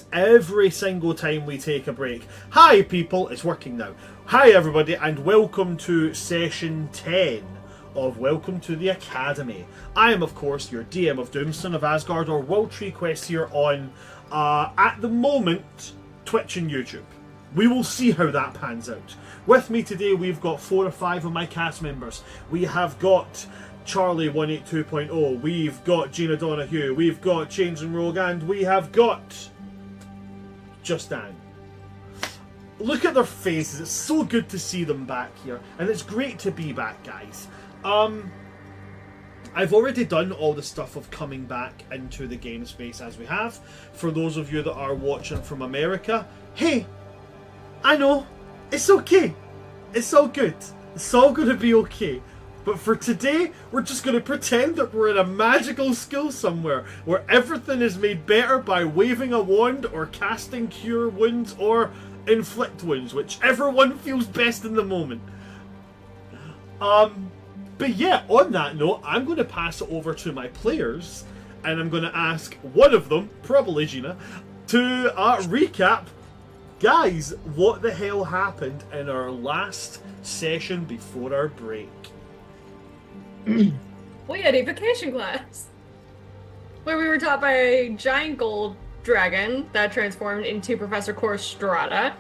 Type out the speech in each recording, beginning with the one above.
this every single time we take a break. Hi people, it's working now. Hi everybody and welcome to session 10 of Welcome to the Academy. I am of course your DM of Doom, Son of Asgard, or World Tree Quest here on, at the moment, Twitch and YouTube. We will see how that pans out. With me today we've got 4 or 5 of my cast members. We have got Charlie 182.0, we've got Gina Donahue, we've got Changeling Rogue, and we have got Just Dan. Look at their faces, it's so good to see them back here, and it's great to be back, guys. I've already done all the stuff of coming back into the game space as we have. For those of you that are watching from America, hey, I know, it's okay, it's all good, it's all going to be okay. But for today, we're just going to pretend that we're in a magical school somewhere where everything is made better by waving a wand or casting cure wounds or inflict wounds, whichever one feels best in the moment. But yeah, on that note, I'm going to pass it over to my players, and I'm going to ask one of them, probably Gina, to recap. Guys, what the hell happened in our last session before our break? We had a vacation class where we were taught by a giant gold dragon that transformed into Professor Corstrata.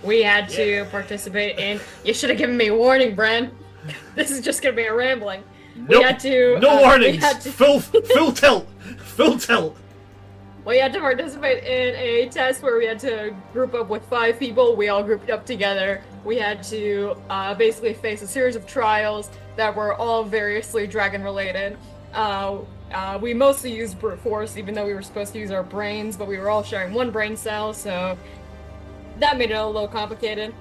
We had to participate in. You should have given me a warning, Bren. This is just gonna be a rambling. Nope. We had to. No warnings. We had to, full tilt. Full tilt. We had to participate in a test where we had to group up with 5 people. We all grouped up together. We had to basically face a series of trials that were all variously dragon related. We mostly used brute force, even though we were supposed to use our brains, but we were all sharing one brain cell, so that made it a little complicated.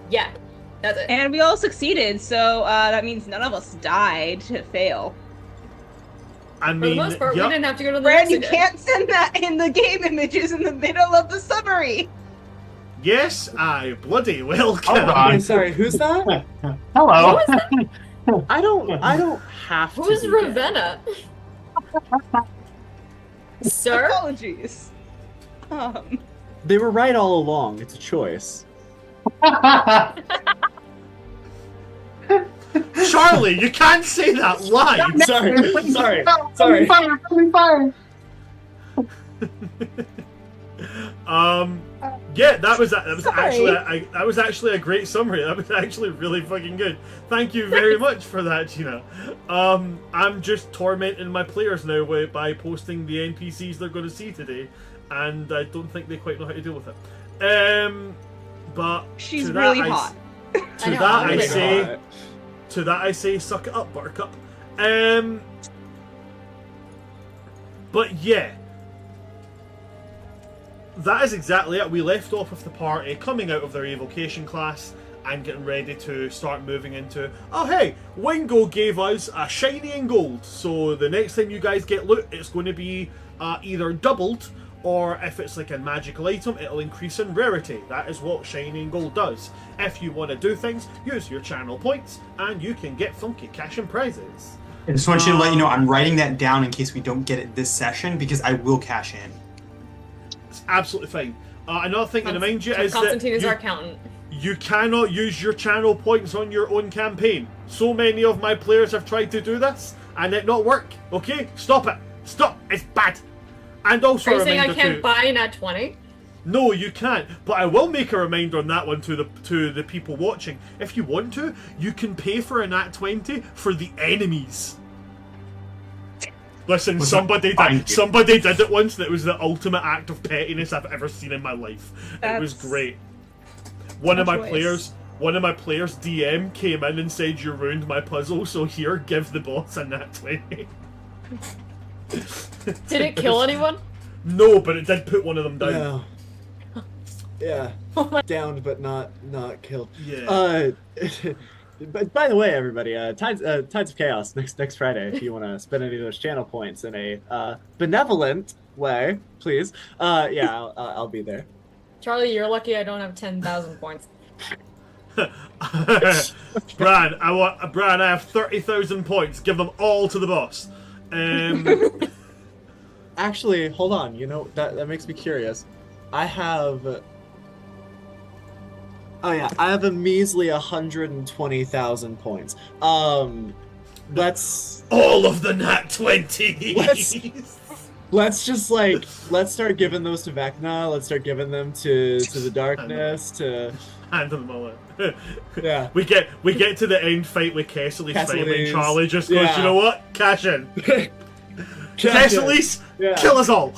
Yeah, that's it. And we all succeeded, so that means none of us died to fail. I mean, for the most part, yep. we didn't have to go to the Brad, next you again. can't send that in the game images in the middle of the summary! Yes, I bloody will. I'm sorry, who's that? Hello. Who is that? I don't have to. Who's be Ravenna? Sir? Apologies. They were right all along. It's a choice. Charlie, you can't say that live. Sorry. Fine. Yeah, that was actually a great summary. That was actually really fucking good. Thank you very much for that, Gina. I'm just tormenting my players now by posting the NPCs they're going to see today, and I don't think they quite know how to deal with it. But she's really hot. To that I say, suck it up, Buttercup. But yeah. That is exactly it. We left off with the party coming out of their evocation class and getting ready to start moving into, oh hey, Wingo gave us a shiny and gold, so the next time you guys get loot, it's going to be either doubled, or if it's like a magical item, it'll increase in rarity. That is what shiny and gold does. If you want to do things, use your channel points, and you can get funky cash and prizes. I just want you to let you know I'm writing that down in case we don't get it this session, because I will cash in. It's absolutely fine. Another thing to remind you is Constantine that is our accountant. you cannot use your channel points on your own campaign. So many of my players have tried to do this, and it not work. Okay? Stop it. Stop. It's bad. And also Are you a saying I reminder can't buy an at 20? No, you can't. But I will make a reminder on that one to the people watching. If you want to, you can pay for an at 20 for the enemies. Listen, somebody did it once, and it was the ultimate act of pettiness I've ever seen in my life. It was great. One of my players DM came in and said, "You ruined my puzzle, so here, give the boss a nat 20." Did it kill anyone? No, but it did put one of them down. No. Yeah. Downed but not killed. Yeah. But by the way, everybody, Tides of Chaos next Friday. If you want to spend any of those channel points in a benevolent way, please. Yeah, I'll be there. Charlie, you're lucky I don't have 10,000 points. Bran, I have 30,000 points. Give them all to the boss. Actually, hold on. You know, that makes me curious. I have... Oh yeah, I have a measly 120,000 points. Let's... All of the nat 20s! Let's just let's start giving those to Vecna. Let's start giving them to the darkness. To Hand them all in. yeah. We get to the end fight with Kesselys finally, and Kesselys, Charlie just goes, yeah. you know what? Cash in. Cash in. Kesselys, Yeah. kill us all.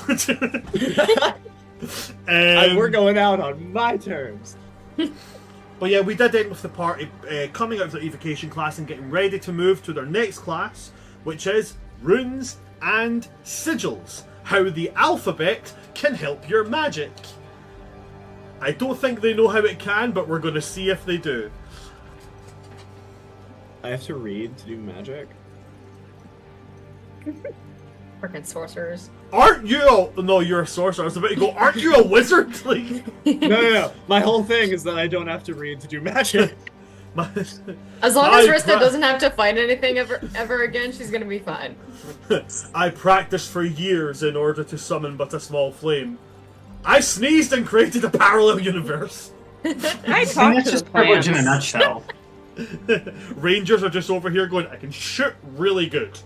We're going out on my terms. But yeah, we did end with the party coming out of their evocation class and getting ready to move to their next class, which is Runes and Sigils. How the alphabet can help your magic. I don't think they know how it can, but we're going to see if they do. I have to read to do magic. Freaking sorcerers. Aren't you? No, you're a sorcerer. I was about to go. Aren't you a wizard? Like, No. My whole thing is that I don't have to read to do magic. As long as I Rista pra- doesn't have to fight anything ever again, she's gonna be fine. I practiced for years in order to summon but a small flame. I sneezed and created a parallel universe. I And talked that's to the just privilege in a plants. nutshell. Rangers are just over here going, I can shoot really good.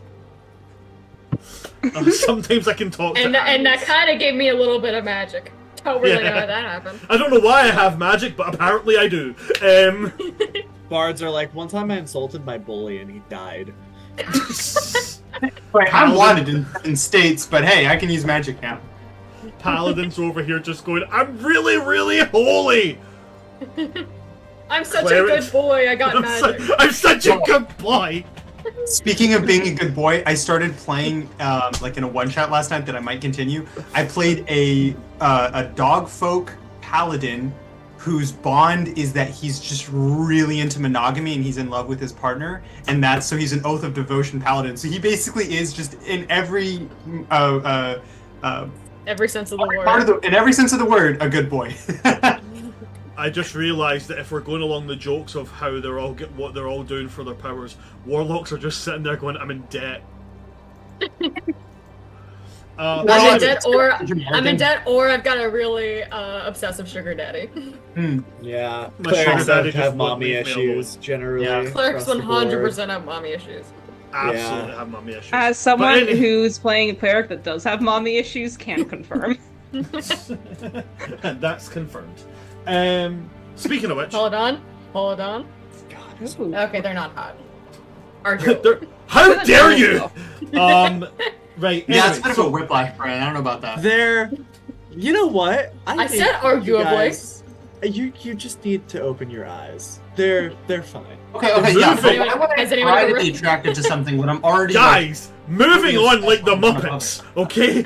Sometimes I can talk And to that animals. kind of gave me a little bit of magic. Don't really Yeah. know how that happened. I don't know why I have magic, but apparently I do. Bards are like, one time I insulted my bully and he died. Right, I'm wanted in states, but hey, I can use magic now. Paladin's over here just going, I'm really, really holy! I'm such Cleric. a good boy, I got magic. I'm such a good boy! Speaking of being a good boy, I started playing like in a one-shot last night that I might continue. I played a dog folk paladin whose bond is that he's just really into monogamy and he's in love with his partner, and that's so he's an oath of devotion paladin. So he basically is just in every Every sense of the word. part of in every sense of the word, a good boy. I just realised that if we're going along the jokes of how they're all what they're all doing for their powers, warlocks are just sitting there going, "I'm in debt." I'm well, in debt, or I've got a really obsessive sugar daddy. Yeah. My Clerics sugar daddy have just won't mommy leave me issues, generally. Yeah. Clerics across the board. 100% have mommy issues. absolutely have mommy issues. As someone But any- who's playing a cleric that does have mommy issues, can confirm. and that's confirmed. Speaking of which, Hold on. Ooh. Okay, they're not hot. Arguable. how dare you? Right. Yeah, it's anyway, a bit of a whiplash, Brian. I don't know about that. They're... You know what? I think said you arguably. guys- You just need to open your eyes. They're fine. Okay, yeah. Moving. But when I Has anyone try ever to be read- attracted to something when I'm already guys, moving Yes, on like the I'm above Muppets, okay?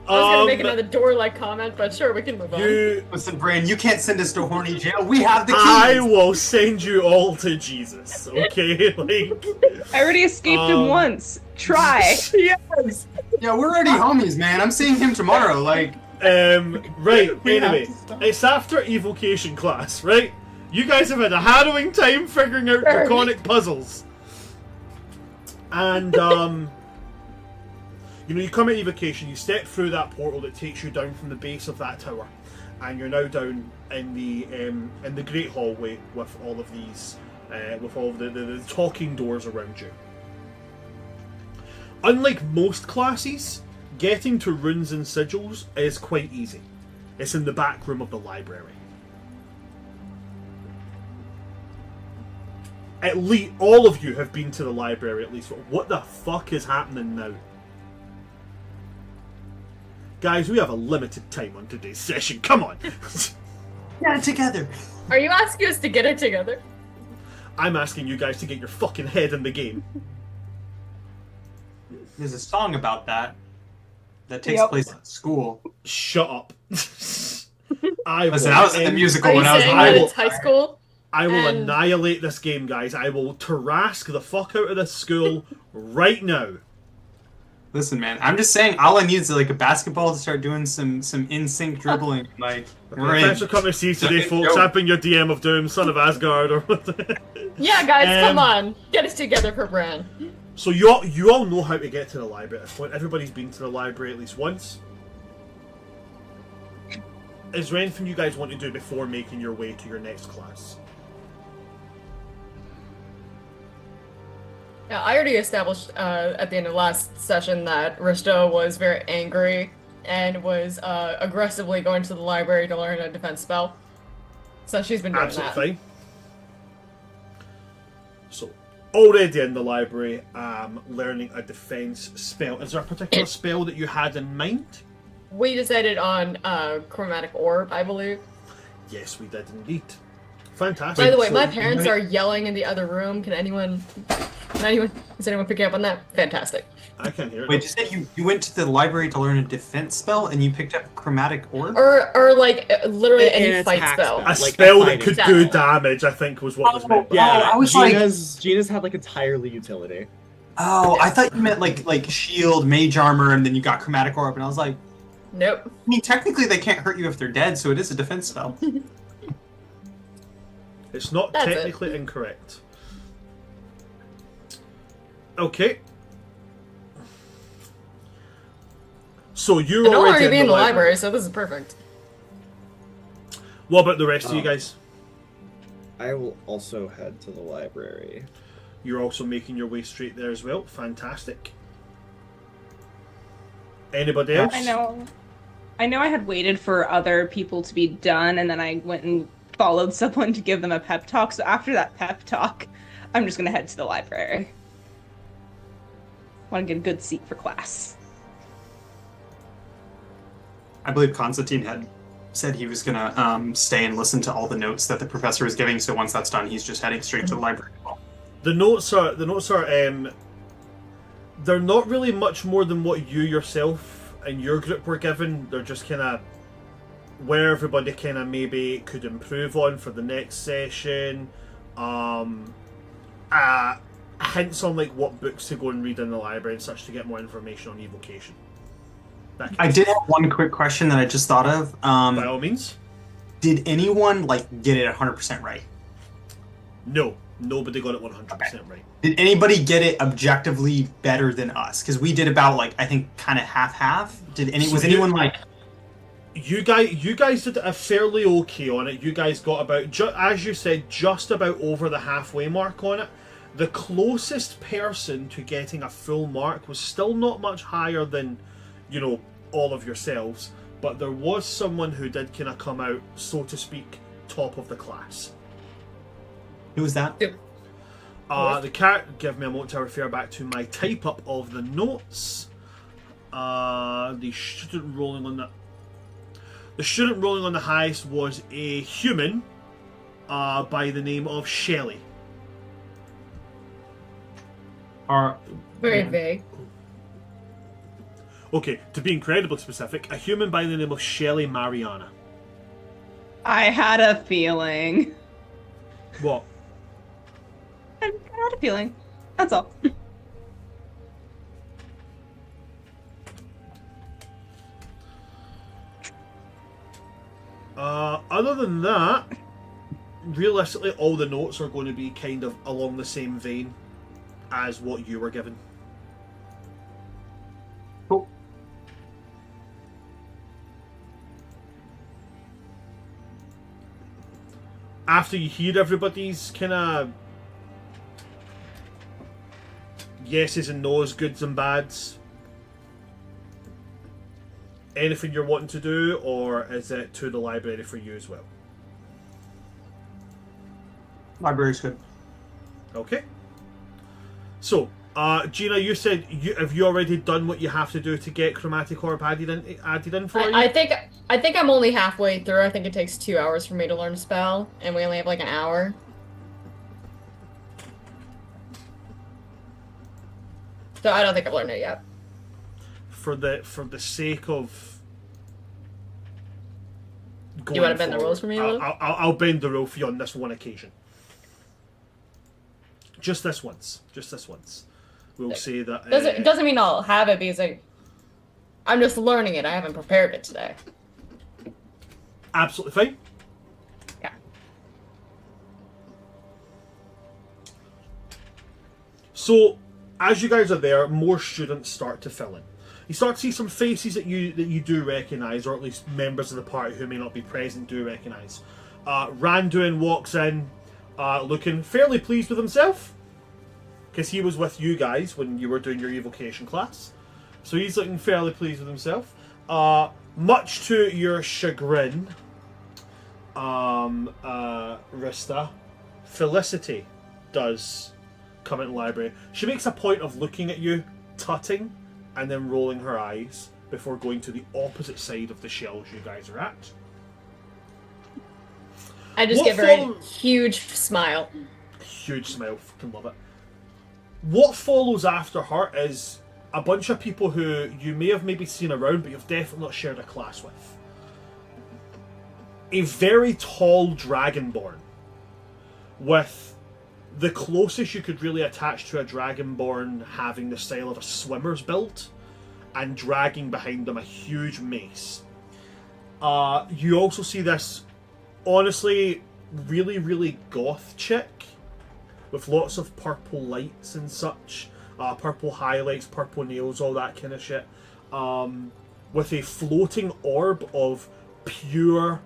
I was gonna make another door-like comment, but sure, we can move on. listen, Brian, you can't send us to horny jail. We have the keys. I will send you all to Jesus, okay? Like, I already escaped him once. Try. Yes! Yeah, we're already homies, man. I'm seeing him tomorrow. Like, right, We have anyway, to stop. it's after evocation class, right? You guys have had a harrowing time figuring out draconic puzzles. And, you know, you come at evocation, you step through that portal that takes you down from the base of that tower, and you're now down in the great hallway with all of these, with all of the talking doors around you. Unlike most classes, getting to runes and sigils is quite easy. It's in the back room of the library. At least all of you have been to the library at least. What the fuck is happening now? Guys, we have a limited time on today's session. Come on. get it together. Are you asking us to get it together? I'm asking you guys to get your fucking head in the game. There's a song about that takes Yep. place at school. Shut up. Listen, I was in the musical Are you when I was saying I that will- it's high school? I will And- annihilate this game, guys. I will Tarask the fuck out of this school right now. Listen, man, I'm just saying all I need is like a basketball to start doing some in-sync dribbling. Like, we're in. Thanks for coming to see today, folks. Yo. I've been your DM of Doom, son of Asgard, or what? Yeah, guys, come Um, on. Get us together for Bran. So you all know how to get to the library at this point. Everybody's been to the library at least once. Is there anything you guys want to do before making your way to your next class? Yeah, I already established at the end of last session that Rista was very angry and was aggressively going to the library to learn a defense spell. So she's been doing Absolutely that. fine. So, already in the library, learning a defense spell. Is there a particular spell that you had in mind? We decided on chromatic orb, I believe. Yes, we did indeed. Fantastic. By the way, So my you parents might- are yelling in the other room. Is anyone picking up on that? Fantastic. I can hear it. Wait, you said you went to the library to learn a defense spell and you picked up chromatic orb? Or like literally And any an fight attack spell. A like spell a that fighting could spell. do damage, I think, was what was meant. by Yeah, I was like- Gina's had like entirely utility. Oh, I thought you meant like shield, mage armor, and then you got chromatic orb, and I was like, Nope. I mean, technically they can't hurt you if they're dead, so it is a defense spell. It's not That's it. technically incorrect. Okay. So you're And I'll already already in be in the the library, so this is perfect. What about the rest of you guys? I will also head to the library. You're also making your way straight there as well. Fantastic. Anybody else? I know I had waited for other people to be done, and then I went and followed someone to give them a pep talk. So after that pep talk, I'm just gonna head to the library. Want to get a good seat for class. I believe Constantine had said he was gonna stay and listen to all the notes that the professor was giving. So once that's done, he's just heading straight to the library. The notes are they're not really much more than what you yourself and your group were given. They're just kind of where everybody kind of maybe could improve on for the next session. Hints on like what books to go and read in the library and such to get more information on evocation. That kind I of did stuff. have one quick question that I just thought of. By all means. Did anyone get it 100% right? No, nobody got it 100% right. Did anybody get it objectively better than us? Because we did about I think kind of half. Was anyone You guys did a fairly okay on it. You guys got about, as you said, just about over the halfway mark on it. The closest person to getting a full mark was still not much higher than, all of yourselves. But there was someone who did kind of come out, so to speak, top of the class. who was that? The cat. Give me a moment to refer back to my type up of the notes. The student rolling on the highest was a human by the name of Shelley. Very vague. Okay, to be incredibly specific, a human by the name of Shelley Mariana. I had a feeling. What? I had a feeling. That's all. Other than that, realistically, all the notes are going to be kind of along the same vein as what you were given. Cool. After you hear everybody's kind of yeses and nos, goods and bads, anything you're wanting to do, or is it to the library for you as well? Library's good. Okay. So, Gina, you said have you already done what you have to do to get chromatic orb added in for you? I think I'm only halfway through. I think it takes 2 hours for me to learn a spell, and we only have like an hour. So I don't think I've learned it yet. For the sake of going You want to bend the forward, rules for me a little? I'll bend the rule for you on this one occasion. Just this once. We'll say that. Doesn't mean I'll have it because I'm just learning it. I haven't prepared it today. Absolutely fine. Yeah. So, as you guys are there, more students start to fill in. You start to see some faces that you do recognise, or at least members of the party who may not be present do recognise. Randuin walks in, looking fairly pleased with himself, because he was with you guys when you were doing your evocation class. So he's looking fairly pleased with himself. Much to your chagrin, Rista, Felicity does come into the library. She makes a point of looking at you, tutting, and then rolling her eyes before going to the opposite side of the shelves you guys are at. I just give her a huge smile. Huge smile, fucking love it. What follows after her is a bunch of people who you may have maybe seen around, but you've definitely not shared a class with. A very tall dragonborn with the closest you could really attach to a dragonborn having the style of a swimmer's build and dragging behind them a huge mace. You also see this, honestly, really, really goth chick with lots of purple lights and such, purple highlights, purple nails, all that kind of shit, with a floating orb of pure,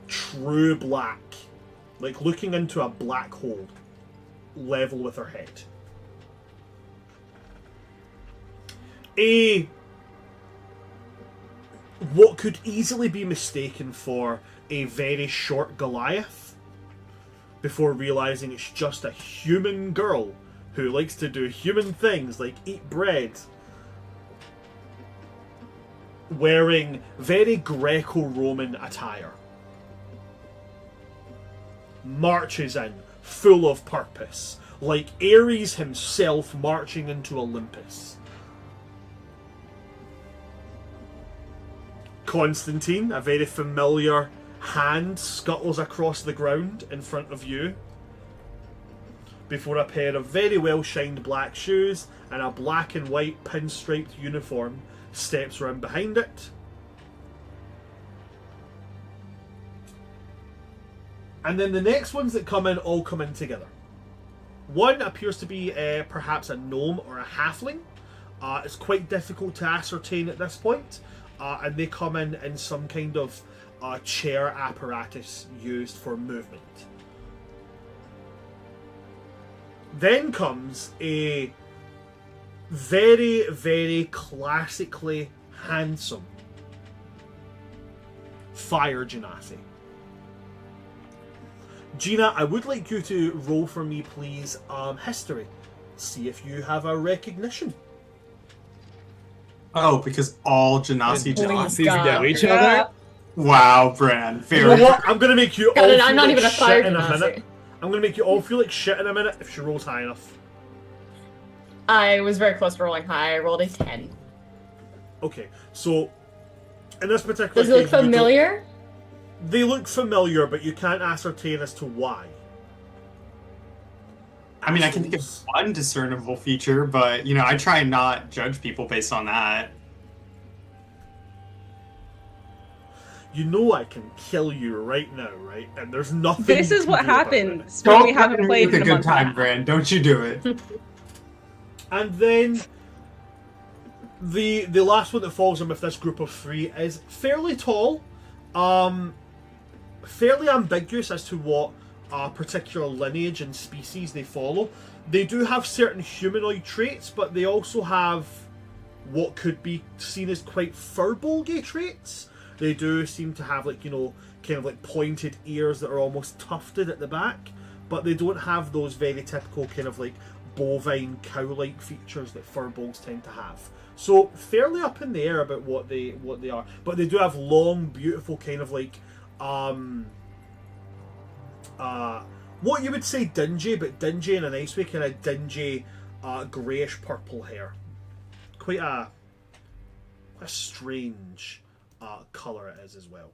true black, like looking into a black hole, level with her head. What could easily be mistaken for a very short Goliath, before realizing it's just a human girl who likes to do human things like eat bread, wearing very Greco-Roman attire, marches in full of purpose, like Ares himself marching into Olympus. Constantine, a very familiar hand, scuttles across the ground in front of you before a pair of very well shined black shoes and a black and white pinstriped uniform steps around behind it. And then the next ones that come in all come in together. One appears to be perhaps a gnome or a halfling. It's quite difficult to ascertain at this point. And they come in some kind of chair apparatus used for movement. Then comes a very, very classically handsome fire genasi. Gina, I would like you to roll for me, please, history. See if you have a recognition. Oh, because all Genasi Please, Genasi God. get each other. Wow, Bran. You know Fair. what? I'm going to make you all God, feel I'm not like even a shit fire in a genasi. minute. I'm going to make you all feel like shit in a minute if she rolls high enough. I was very close to rolling high. I rolled a 10. Okay, so in this particular Does it look case, you don't- familiar? They look familiar, but you can't ascertain as to why. I mean, I can think of one discernible feature, but, you know, I try and not judge people based on that. You know I can kill you right now, right? And there's nothing. This you is can what do about happens when we haven't played with in a a good month time, and a half. Bran. Don't you do it. it. And then the last one that falls in with this group of three is fairly tall, fairly ambiguous as to what particular lineage and species they follow. They do have certain humanoid traits, but they also have what could be seen as quite furbolgy traits. They do seem to have, like, you know, kind of like pointed ears that are almost tufted at the back, but they don't have those very typical kind of like bovine cow-like features that furbolgs tend to have. So fairly up in the air about what they are, but they do have long, beautiful kind of like what you would say dingy, but dingy in a nice way, kind of dingy greyish purple hair. Quite a strange colour it is as well.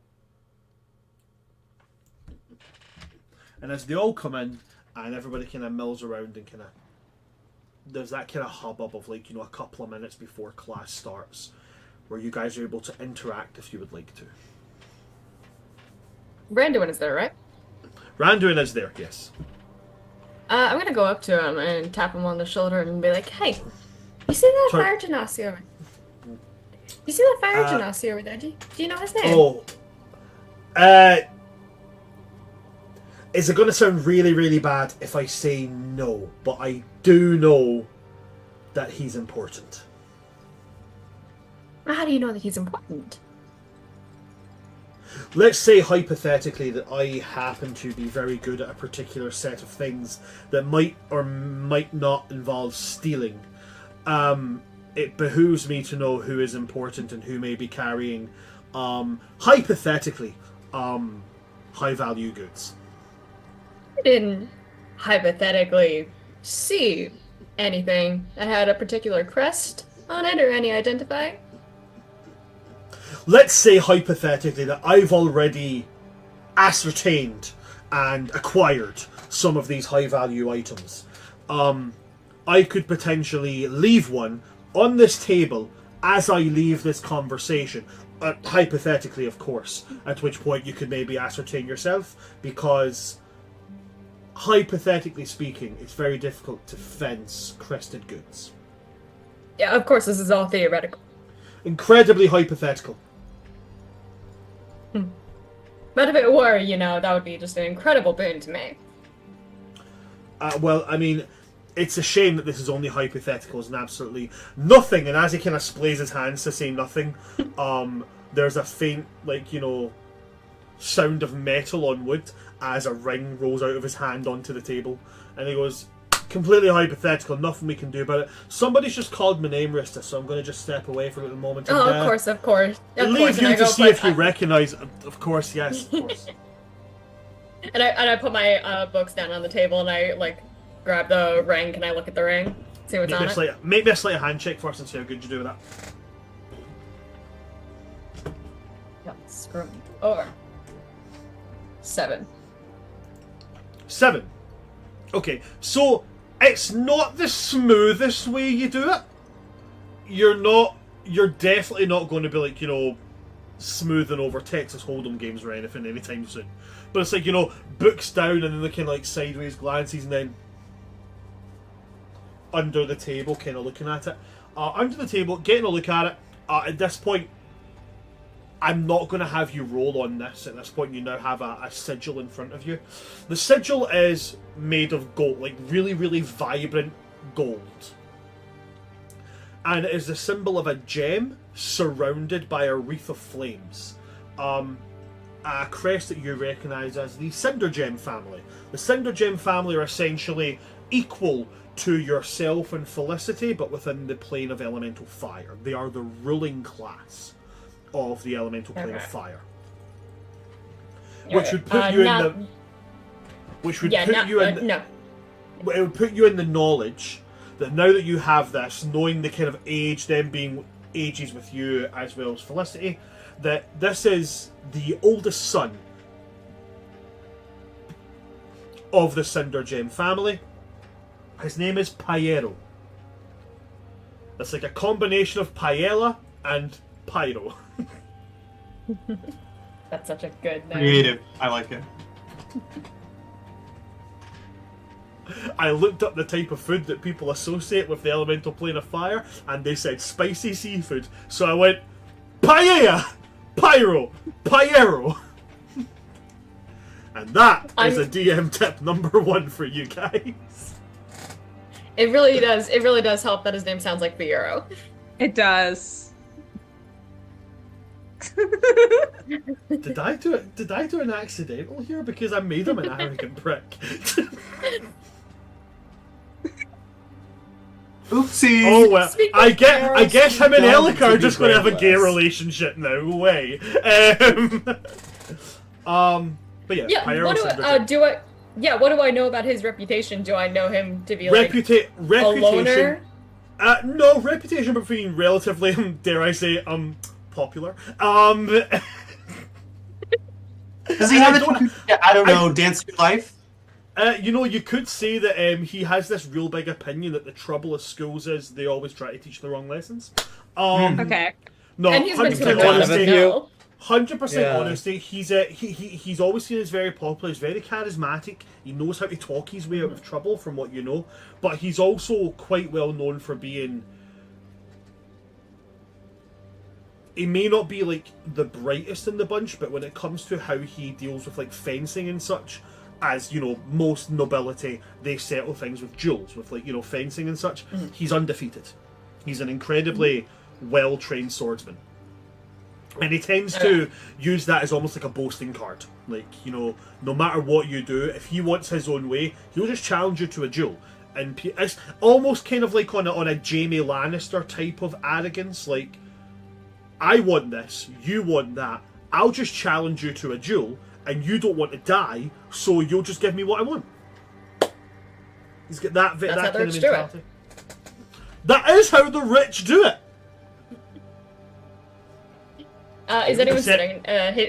And as they all come in and everybody kind of mills around and kind of there's that kind of hubbub of, like, you know, a couple of minutes before class starts where you guys are able to interact if you would like to. Randuin is there, right? Randuin is there, yes. I'm gonna go up to him and tap him on the shoulder and be like, "Hey, You see that Sorry. fire genasi over? You see that fire genasi over there? Do you know his name? Oh. Is it going to sound really, really bad if I say no? But I do know that he's important. How do you know that he's important? Let's say hypothetically that I happen to be very good at a particular set of things that might or might not involve stealing. It behooves me to know who is important and who may be carrying, hypothetically, high value goods. I didn't hypothetically see anything that had a particular crest on it or any identifying. Let's say hypothetically that I've already ascertained and acquired some of these high value items. I could potentially leave one on this table as I leave this conversation. Hypothetically, of course, at which point you could maybe ascertain yourself, because hypothetically speaking, it's very difficult to fence crested goods. Yeah, of course, this is all theoretical. Incredibly hypothetical. But if it were, that would be just an incredible boon to me. Well, I mean, it's a shame that this is only hypotheticals and absolutely nothing. And as he kind of splays his hands to say nothing, there's a faint, sound of metal on wood as a ring rolls out of his hand onto the table. And he goes, completely hypothetical, nothing we can do about it. Somebody's just called my name, Rista, so I'm going to just step away for a little moment. And, of course. leave you to see if you recognise. Of course, yes, of course. And I put my books down on the table and I grab the ring. Can I look at the ring? See what's on it? Make me a sleight of hand check first and see how good you do with that. Yep, screw me. Over. 7. 7. Okay, so it's not the smoothest way you do it. You're definitely not going to be smoothing over Texas Hold'em games or anything anytime soon. But it's books down and then looking sideways glances and then under the table kind of looking at it. Under the table, getting a look at it. At this point, I'm not going to have you roll on this. At this point, you now have a sigil in front of you. The sigil is made of gold, really, really vibrant gold. And it is the symbol of a gem surrounded by a wreath of flames. A crest that you recognise as the Cinder Gem family. The Cinder Gem family are essentially equal to yourself and Felicity, but within the plane of elemental fire. They are the ruling class of the elemental plane of fire, which would put you in the, which would put you in. No. It would put you in the knowledge that now that you have this, knowing the kind of age, them being ages with you as well as Felicity, that this is the oldest son of the Cinder Gem family. His name is Pyero. It's like a combination of paella and pyro. That's such a good name. Creative. I like it. I looked up the type of food that people associate with the elemental plane of fire, and they said spicy seafood. So I went, paella, pyro, pyero. And that is a DM tip number 1 for you guys. It really does help that his name sounds like Fiero. It does. Did I do an accidental here? Because I made him an arrogant prick. Oopsie. Oh well, I Pyro, guess him and Don't Elika are be just going to have a gay brainless. relationship now. Way. But yeah, Yeah, Pyro what do I know about his reputation? Do I know him to be reputation. a loner? No, reputation for being relatively, dare I say, popular. Does he have Dance to Your Life? You could say that he has this real big opinion that the trouble with schools is they always try to teach the wrong lessons. Okay. No, And he's been 100% to the honesty. well. 100% honesty. He's always seen as very popular. He's very charismatic. He knows how to talk his way out of trouble, from what you know. But he's also quite well known for being he may not be like the brightest in the bunch, but when it comes to how he deals with like fencing and such, as you know, most nobility, they settle things with duels, with like, you know, fencing and such. He's undefeated. He's an incredibly well-trained swordsman. And he tends to use that as almost like a boasting card. Like, you know, no matter what you do, if he wants his own way, he'll just challenge you to a duel. And it's almost kind of like on a Jaime Lannister type of arrogance. Like, I want this, you want that, I'll just challenge you to a duel, and you don't want to die, so you'll just give me what I want. He's got that kind of mentality. That is how the rich do it! Is anyone sitting?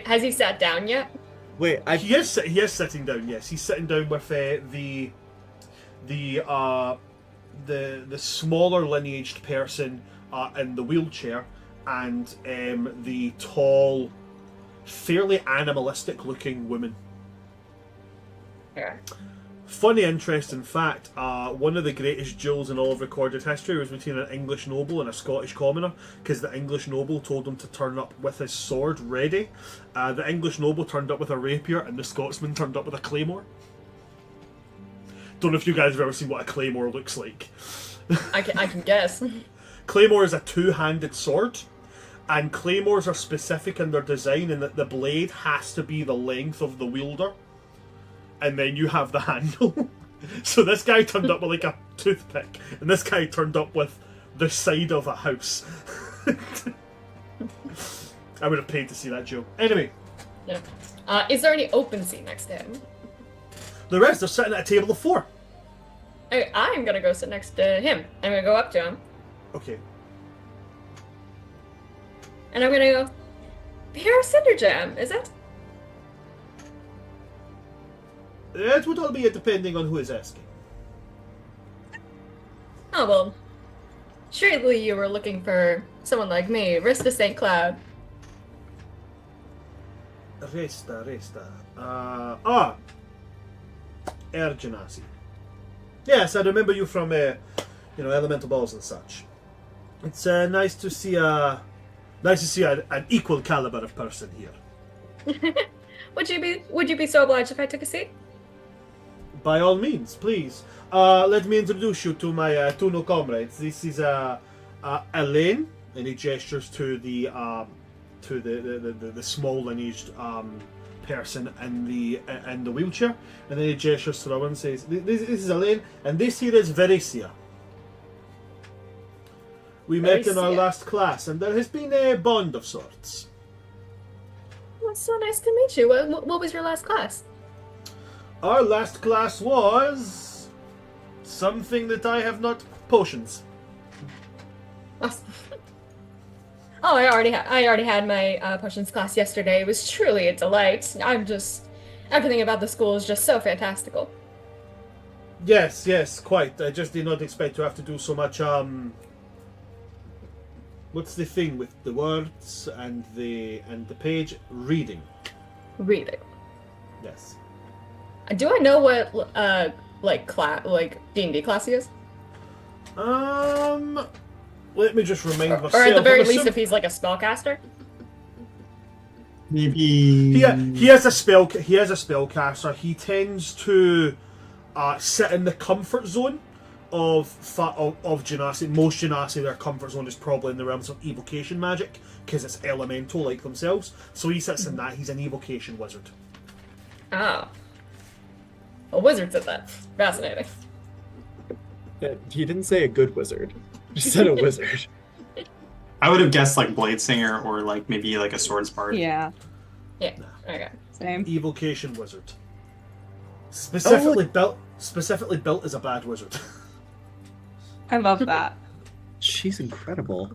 Has he sat down yet? Wait, He is sitting down. Yes, he's sitting down with the smaller lineaged person in the wheelchair, and the tall, fairly animalistic-looking woman. Yeah. Funny, interesting fact, one of the greatest duels in all of recorded history was between an English noble and a Scottish commoner, because the English noble told him to turn up with his sword ready. The English noble turned up with a rapier, and the Scotsman turned up with a claymore. Don't know if you guys have ever seen what a claymore looks like. I can guess. Claymore is a two-handed sword, and claymores are specific in their design in that the blade has to be the length of the wielder, and then you have the handle. So this guy turned up with like a toothpick, and this guy turned up with the side of a house. I would have paid to see that joke. Anyway. Yeah. Is there any open seat next to him? The rest are sitting at a table of 4. I'm gonna go sit next to him. I'm gonna go up to him. Okay. And I'm gonna go, Pierre Cinderjam, is it? It would all be depending on who is asking. Oh, well. Surely you were looking for someone like me, Rista St. Cloud. Resta. Ergenasi. Yes, I remember you from, elemental balls and such. It's nice to see an equal caliber of person here. Would you be so obliged if I took a seat? By all means, please. Let me introduce you to my two new comrades. This is Elaine, and he gestures to the small lineaged person in the wheelchair, and then he gestures to the one and says, "This is Elaine, and this here is Veresia. We met in our last class, and there has been a bond of sorts." Well, it's so nice to meet you. What was your last class? Our last class was something that I have not potions. Oh, I already had my potions class yesterday. It was truly a delight. Everything about the school is just so fantastical. Yes, quite. I just did not expect to have to do so much. What's the thing with the words and the page? Reading. Reading. Yes. Do I know what D&D class he is? Let me just remind myself. Or at the very least, if he's like a spellcaster. Maybe he has a spellcaster. He tends to sit in the comfort zone of Genasi. Most Genasi, their comfort zone is probably in the realms of evocation magic because it's elemental like themselves. So he sits in that. He's an evocation wizard. Ah. A wizard said that. Fascinating. He didn't say a good wizard. He said a wizard. I would have guessed like Blade Singer or like maybe like a Swords Bard. Yeah. Yeah. Okay. Same. Evocation wizard. Specifically built as a bad wizard. I love that. She's incredible.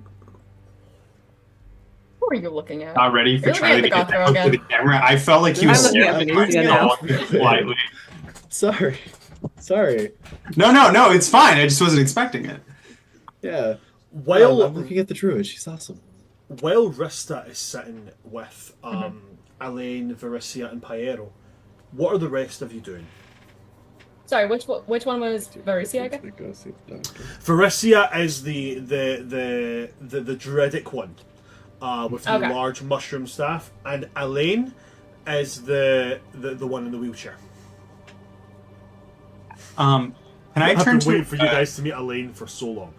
Who are you looking at? Not ready for You're trying to looking at get the that up to Gothro the camera. I felt like he was I'm looking at staring Venetia now. politely. Sorry. No, it's fine. I just wasn't expecting it. Yeah. While I'm looking at the druid. She's awesome. While Rista is sitting with Elaine, Veresia, and Piero, what are the rest of you doing? Sorry, which one was Veresia again? Veresia is the druidic one. with the Okay. large mushroom staff, and Elaine is the one in the wheelchair. Can I I've turn been to waiting for you guys to meet Elaine for so long.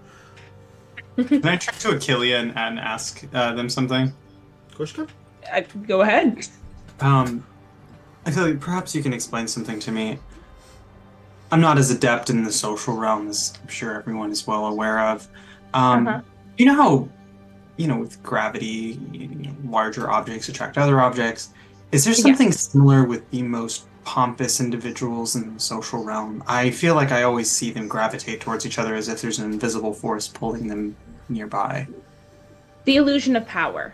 Can I turn to Achillia and ask them something? Of course you can. Go ahead. I feel like perhaps you can explain something to me. I'm not as adept in the social realm as I'm sure everyone is well aware of. You know how, with gravity, larger objects attract other objects. Is there something similar with the most pompous individuals in the social realm? I feel like I always see them gravitate towards each other as if there's an invisible force pulling them nearby. The illusion of power.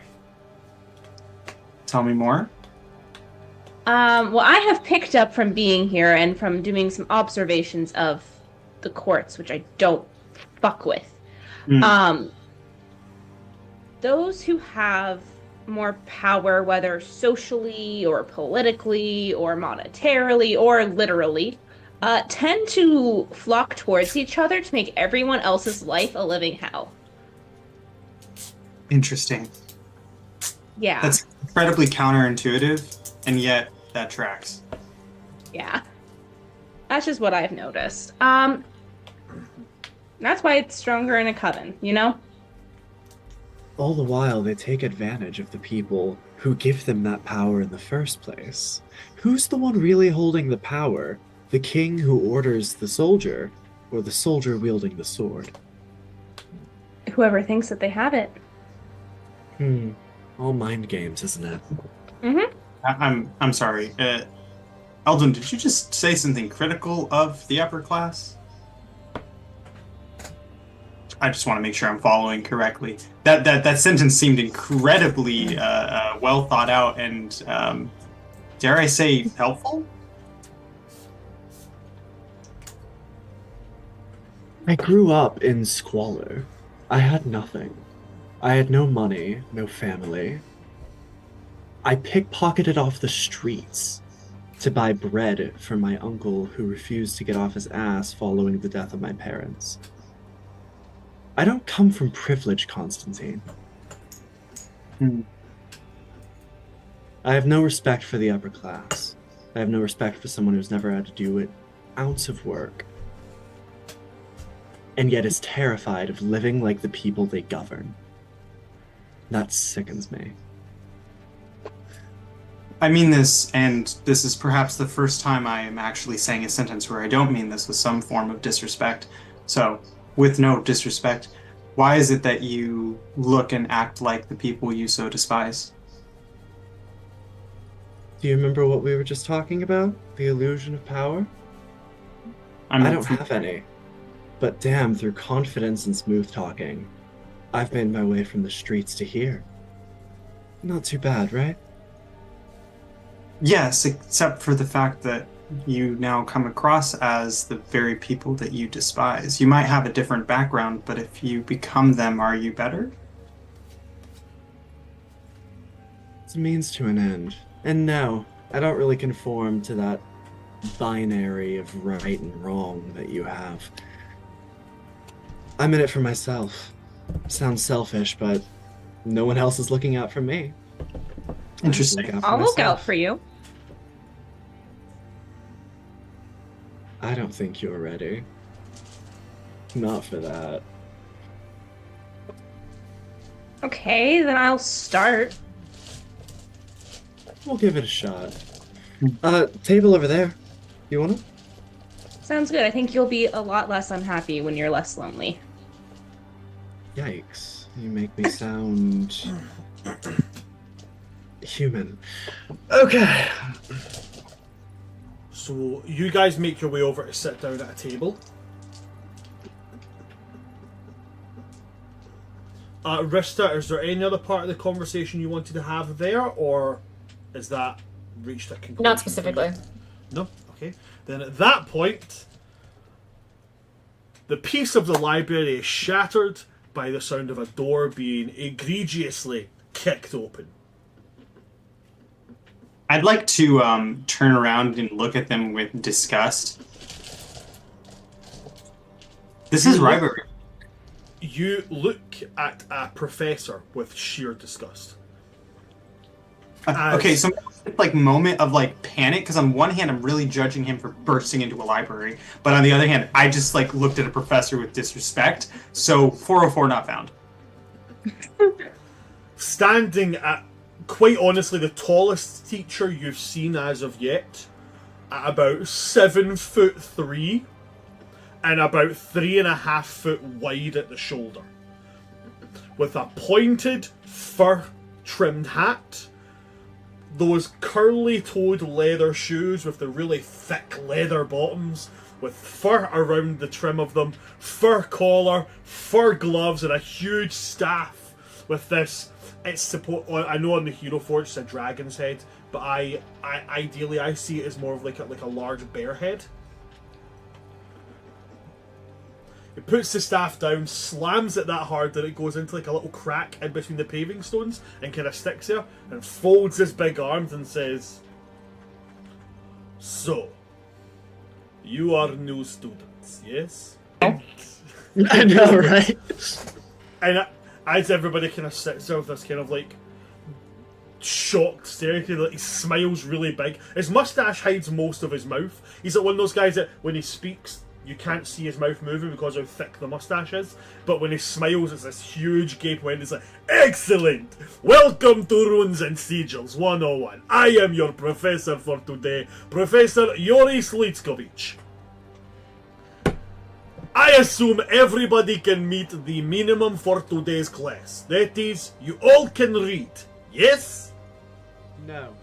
Tell me more. Well, I have picked up from being here and from doing some observations of the courts, which I don't fuck with. Those who have more power, whether socially or politically or monetarily or literally, tend to flock towards each other to make everyone else's life a living hell. Interesting. Yeah. That's incredibly counterintuitive, and yet that tracks. Yeah. That's just what I've noticed. That's why it's stronger in a coven, you know? All the while, they take advantage of the people who give them that power in the first place. Who's the one really holding the power? The king who orders the soldier, or the soldier wielding the sword? Whoever thinks that they have it. All mind games, isn't it? I'm sorry. Eldon, did you just say something critical of the upper class? I just want to make sure I'm following correctly. That sentence seemed incredibly well thought out and, dare I say, helpful? I grew up in squalor. I had nothing. I had no money, no family. I pickpocketed off the streets to buy bread for my uncle who refused to get off his ass following the death of my parents. I don't come from privilege, Constantine. I have no respect for the upper class. I have no respect for someone who's never had to do an ounce of work, and yet is terrified of living like the people they govern. That sickens me. I mean this, and this is perhaps the first time I am actually saying a sentence where I don't mean this with some form of disrespect. So, with no disrespect, why is it that you look and act like the people you so despise? Do you remember what we were just talking about? The illusion of power? I don't have any. But damn, through confidence and smooth talking, I've made my way from the streets to here. Not too bad, right? Yes, except for the fact that you now come across as the very people that you despise. You might have a different background, but if you become them, are you better? It's a means to an end. And no, I don't really conform to that binary of right and wrong that you have. I'm in it for myself. Sounds selfish, but no one else is looking out for me. Interesting. I'll look out for you. I don't think you're ready. Not for that. Okay, then I'll start. We'll give it a shot. Table over there. You wanna? Sounds good. I think you'll be a lot less unhappy when you're less lonely. Yikes. You make me sound... human. Okay. So you guys make your way over to sit down at a table. Rista, is there any other part of the conversation you wanted to have there, or is that reached a conclusion? Not specifically. No? Okay. Then at that point, the peace of the library is shattered by the sound of a door being egregiously kicked open. I'd like to turn around and look at them with disgust. This is rivalry. You look at a professor with sheer disgust. Okay, so like moment of like panic, because on one hand I'm really judging him for bursting into a library, but on the other hand I just like looked at a professor with disrespect. So 404 not found. Standing at, quite honestly, the tallest teacher you've seen as of yet, at about 7'3" and about 3.5 foot wide at the shoulder, with a pointed fur trimmed hat, those curly-toed leather shoes with the really thick leather bottoms, with fur around the trim of them, fur collar, fur gloves, and a huge staff with this. It's supposed. I know on the Hero Forge it's a dragon's head, but I ideally I see it as more of like a large bear head. It puts the staff down, slams it that hard that it goes into like a little crack in between the paving stones and kind of sticks there, and folds his big arms and says, "So, you are new students, yes?" I know, right? And as everybody kind of sits there with this kind of like shocked stare, like he smiles really big. His mustache hides most of his mouth. He's like one of those guys that when he speaks, you can't see his mouth moving because how thick the mustache is. But when he smiles, it's this huge gape when he's like, "Excellent! Welcome to Runes and Sigils 101. I am your professor for today, Professor Yori Slitskovich. I assume everybody can meet the minimum for today's class. That is, you all can read, yes? No.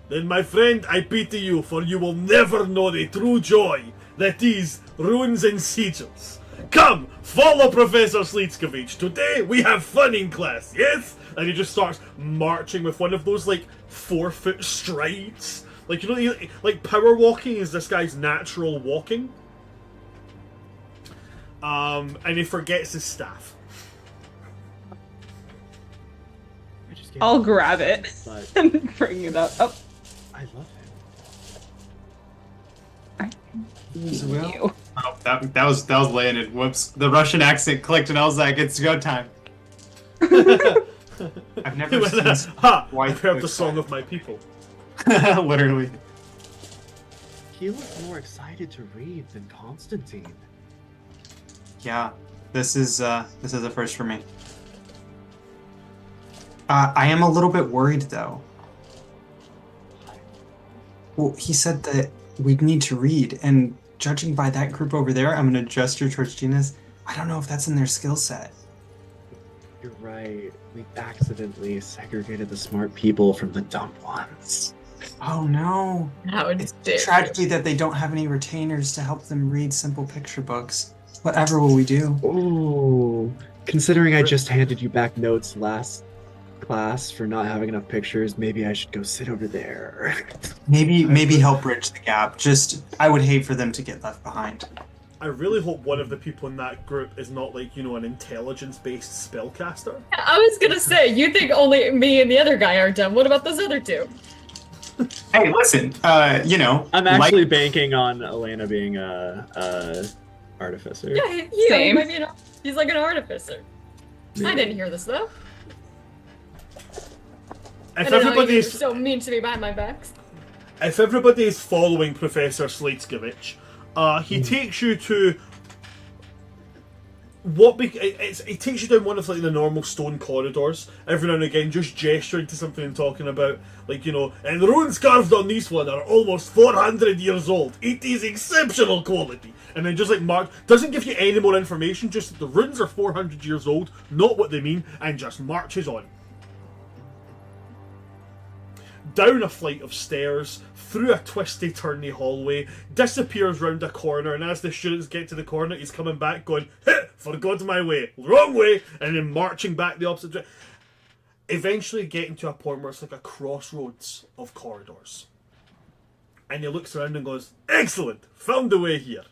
Then, my friend, I pity you, for you will never know the true joy that is Runes and Sigils. Come, follow Professor Slitskovich. Today we have fun in class, yes?" And he just starts marching with one of those, like, 4-foot strides. Like, you know, like, power walking is this guy's natural walking. And he forgets his staff. I'll grab it But and bring it up. Oh, I love Well, you. oh, that was Landon. Whoops, the Russian accent clicked, and I was like, "It's go time." I've never seen. Ha! Why I've heard the song of my people. Literally. him. He looked more excited to read than Constantine. Yeah, this is a first for me. I am a little bit worried though. Well, he said that we'd need to read, and judging by that group over there, I'm gonna gesture towards Gina's. I don't know if that's in their skill set. You're right. We accidentally segregated the smart people from the dumb ones. Oh no! How It's dare a tragedy that they don't have any retainers to help them read simple picture books. Whatever will we do? Ooh. Considering I just handed you back notes last class for not having enough pictures, maybe I should go sit over there. Maybe help bridge the gap. Just, I would hate for them to get left behind. I really hope one of the people in that group is not like, you know, an intelligence-based spellcaster. I was gonna say, you think only me and the other guy are dumb. What about those other two? Hey, listen, you know, I'm actually banking on Elena being a artificer. Yeah, he Same. might be he's like an artificer. Maybe. I didn't hear this though. If I don't know, you're everybody's so mean to me behind my back. if everybody is following Professor Slitskovich, he takes you to it takes you down one of like the normal stone corridors, every now and again just gesturing to something and talking about, like, you know, and the runes carved on this one are almost 400 years old. It is exceptional quality. And then just like mark, doesn't give you any more information, just that the runes are 400 years old, not what they mean, and just marches on. Down a flight of stairs, through a twisty turny hallway, disappears round a corner, and as the students get to the corner, he's coming back going, "Heh, forgot my way, wrong way," and then marching back the opposite direction. Eventually getting to a point where it's like a crossroads of corridors. And he looks around and goes, "Excellent, found the way here."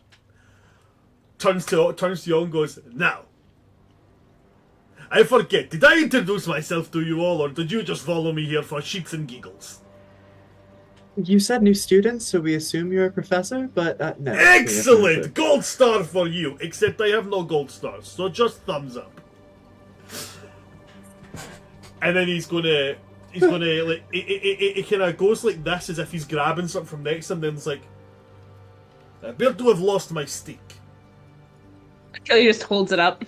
Turns to you all and goes, "Now, I forget, did I introduce myself to you all, or did you just follow me here for shits and giggles?" You said new students, so we assume you're a professor, but no. Excellent! Gold star for you, except I have no gold stars, so just thumbs up. And then he's gonna like it kind of goes like this, as if he's grabbing something from next to him. Then it's like, I appear to have lost my stick. Kelly just holds it up.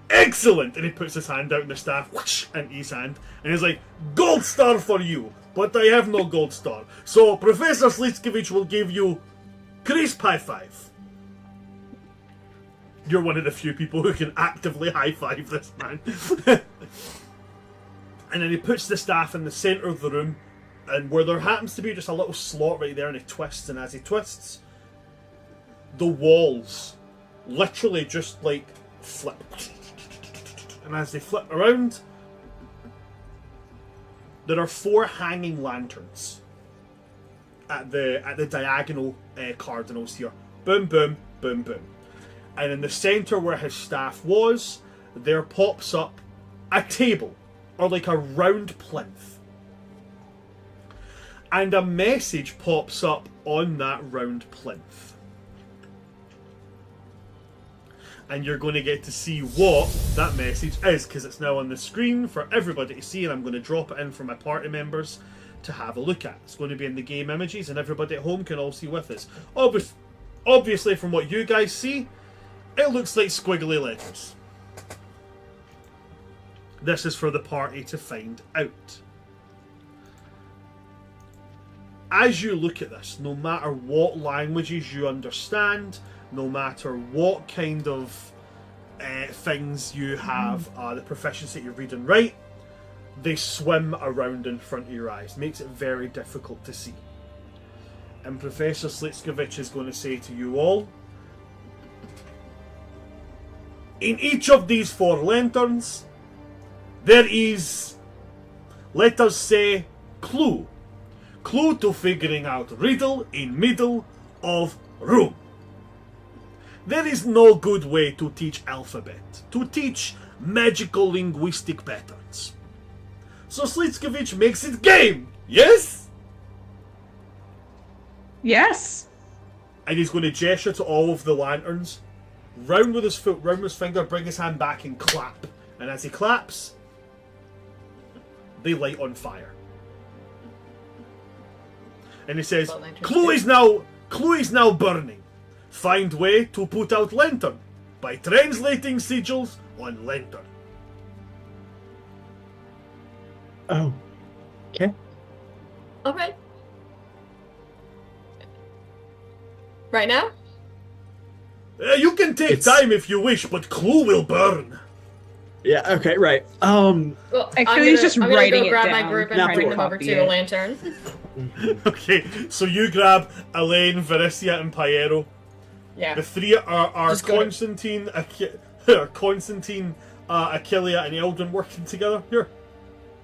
Excellent! And he puts his hand out in the staff, whoosh, into his hand, and he's like, gold star for you, but I have no gold star. So Professor Slitskevich will give you crisp high five. You're one of the few people who can actively high five this man. And then he puts the staff in the centre of the room, and where there happens to be just a little slot right there, and he twists, and as he twists, the walls literally just like flip. And as they flip around, there are 4 hanging lanterns at the diagonal cardinals here. Boom, boom, boom, boom. And in the centre where his staff was, there pops up a table, or like a round plinth. And a message pops up on that round plinth. And you're going to get to see what that message is, because it's now on the screen for everybody to see, and I'm going to drop it in for my party members to have a look at. It's going to be in the game images, and everybody at home can all see with us. Obviously, from what you guys see, it looks like squiggly letters. This is for the party to find out. As you look at this, no matter what languages you understand, no matter what kind of things you have, the proficiency you read and write, they swim around in front of your eyes. Makes it very difficult to see. And Professor Slitskevich is going to say to you all, in each of these 4 lanterns, there is, let us say, clue. Clue to figuring out riddle in middle of room. There is no good way to teach alphabet, to teach magical linguistic patterns. So Slitskevich makes it game, yes? Yes. And he's going to gesture to all of the lanterns, round with his foot, round with his finger, bring his hand back and clap. And as he claps, they light on fire. And he says, clue is now burning. Find way to put out lantern by translating sigils on lantern. Oh. Okay. Okay. Right now? You can take time if you wish, but clue will burn. Yeah, okay, right. Well, Actually, he's just writing go it grab down. my group and Not bring to them over copy to a it. lantern. Okay, so you grab Elaine, Vericia, and Piero. Yeah. The 3 are Just go to- Constantine, Constantine, Achillea, and Eldrin working together here.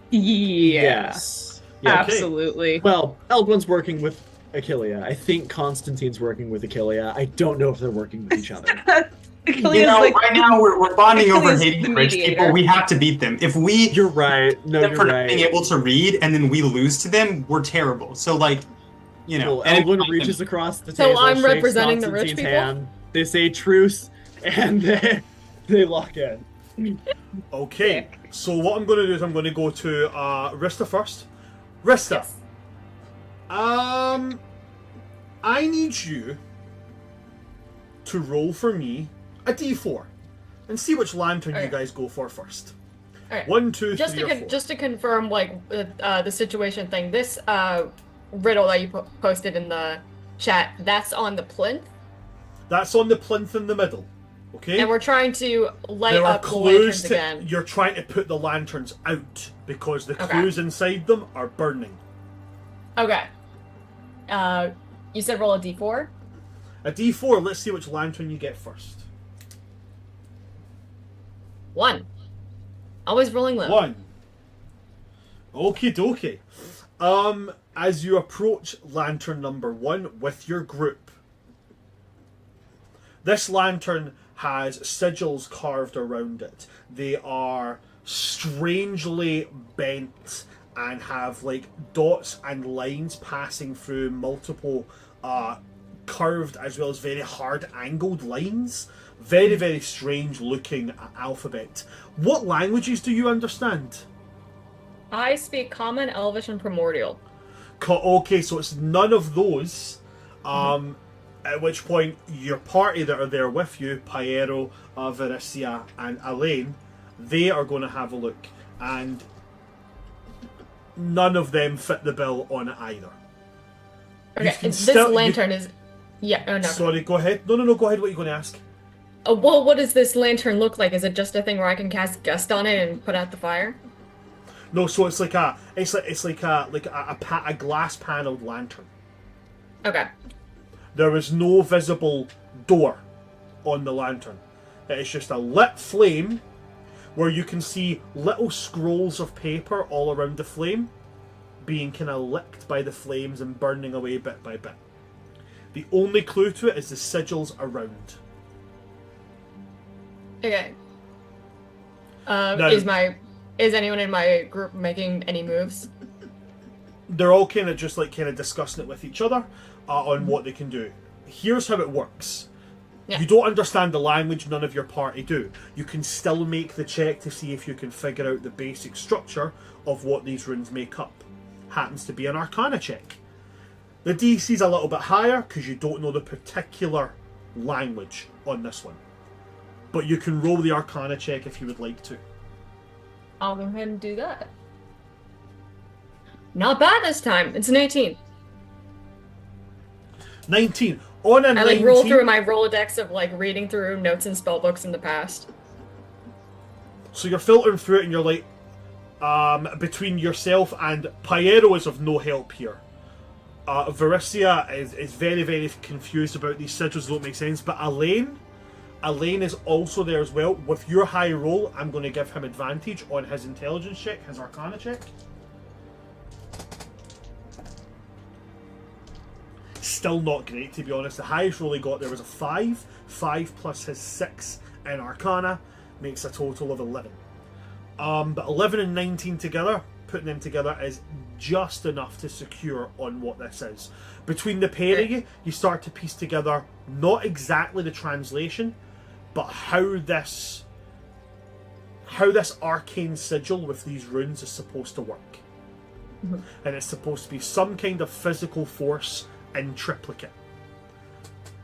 Yeah. Yes. Yeah, okay. Absolutely. Well, Eldwin's working with Achillea. I think Constantine's working with Achillea. I don't know if they're working with each other. Achilles, like, right now we're bonding over Achilles hating the the rich mediator. people. We have to beat them. If we You're right. No, them you're for not right. being able to read and then we lose to them, we're terrible. So like, you know, Well, and if- Eldwin reaches across the So table, I'm shakes representing the rich Constantine's people? hand, they say truce, and they lock in. Okay, so what I'm going to do is I'm going to go to Rista first. Rista, Yes. I need you to roll for me a d4 and see which lantern you Okay. guys go for first. Alright. 1, 2, Just 3, to or 4. just to confirm, like the situation thing. This riddle that you posted in the chat, that's on the plinth, That's on the plinth in the middle. Okay. and we're trying to light there are up the lanterns clues again. you're trying to put the lanterns out because the Okay. clues inside them are burning. Okay. You said roll a d4. A d4. Let's see which lantern you get first. 1. Always rolling low. 1. Okie dokie. As you approach lantern number 1 with your group, this lantern has sigils carved around it. They are strangely bent and have like dots and lines passing through multiple curved as well as very hard angled lines. Very, very strange looking alphabet. What languages do you understand? I speak Common, Elvish, and Primordial. Okay, so it's none of those. At which point, your party that are there with you, Pyero, Vericia, and Elaine, they are going to have a look. And none of them fit the bill on it either. Okay, this lantern is... Yeah, oh no. Sorry, go ahead. No, go ahead. What are you going to ask? Well, what does this lantern look like? Is it just a thing where I can cast Gust on it and put out the fire? No, so it's like a glass paneled lantern. Okay. There is no visible door on the lantern. It is just a lit flame where you can see little scrolls of paper all around the flame being kind of licked by the flames and burning away bit by bit. The only clue to it is the sigils around. Okay. Now, Is anyone in my group making any moves? they're all kind of discussing it with each other on what they can do. Here's how it works. Yeah. You don't understand the language, none of your party do. You can still make the check to see if you can figure out the basic structure of what these runes make up. Happens to be an Arcana check. The DC's a little bit higher because you don't know the particular language on this one. But you can roll the Arcana check if you would like to. I'll go ahead and do that. Not bad this time. It's an 18. 19. On a I 19... roll through my Rolodex of reading through notes and spellbooks in the past. So you're filtering through it and you're like, between yourself and Pyero is of no help here. Vericia is very, very confused about these sigils, don't make sense. But Elaine is also there as well. With your high roll, I'm going to give him advantage on his intelligence check, his Arcana check. Still not great, to be honest. The highest roll he got there was a 5. 5 plus his 6 in Arcana makes a total of 11. But 11 and 19 together, putting them together is just enough to secure on what this is. Between the pair of you, you start to piece together not exactly the translation, but how this arcane sigil with these runes is supposed to work. Mm-hmm. And it's supposed to be some kind of physical force in triplicate.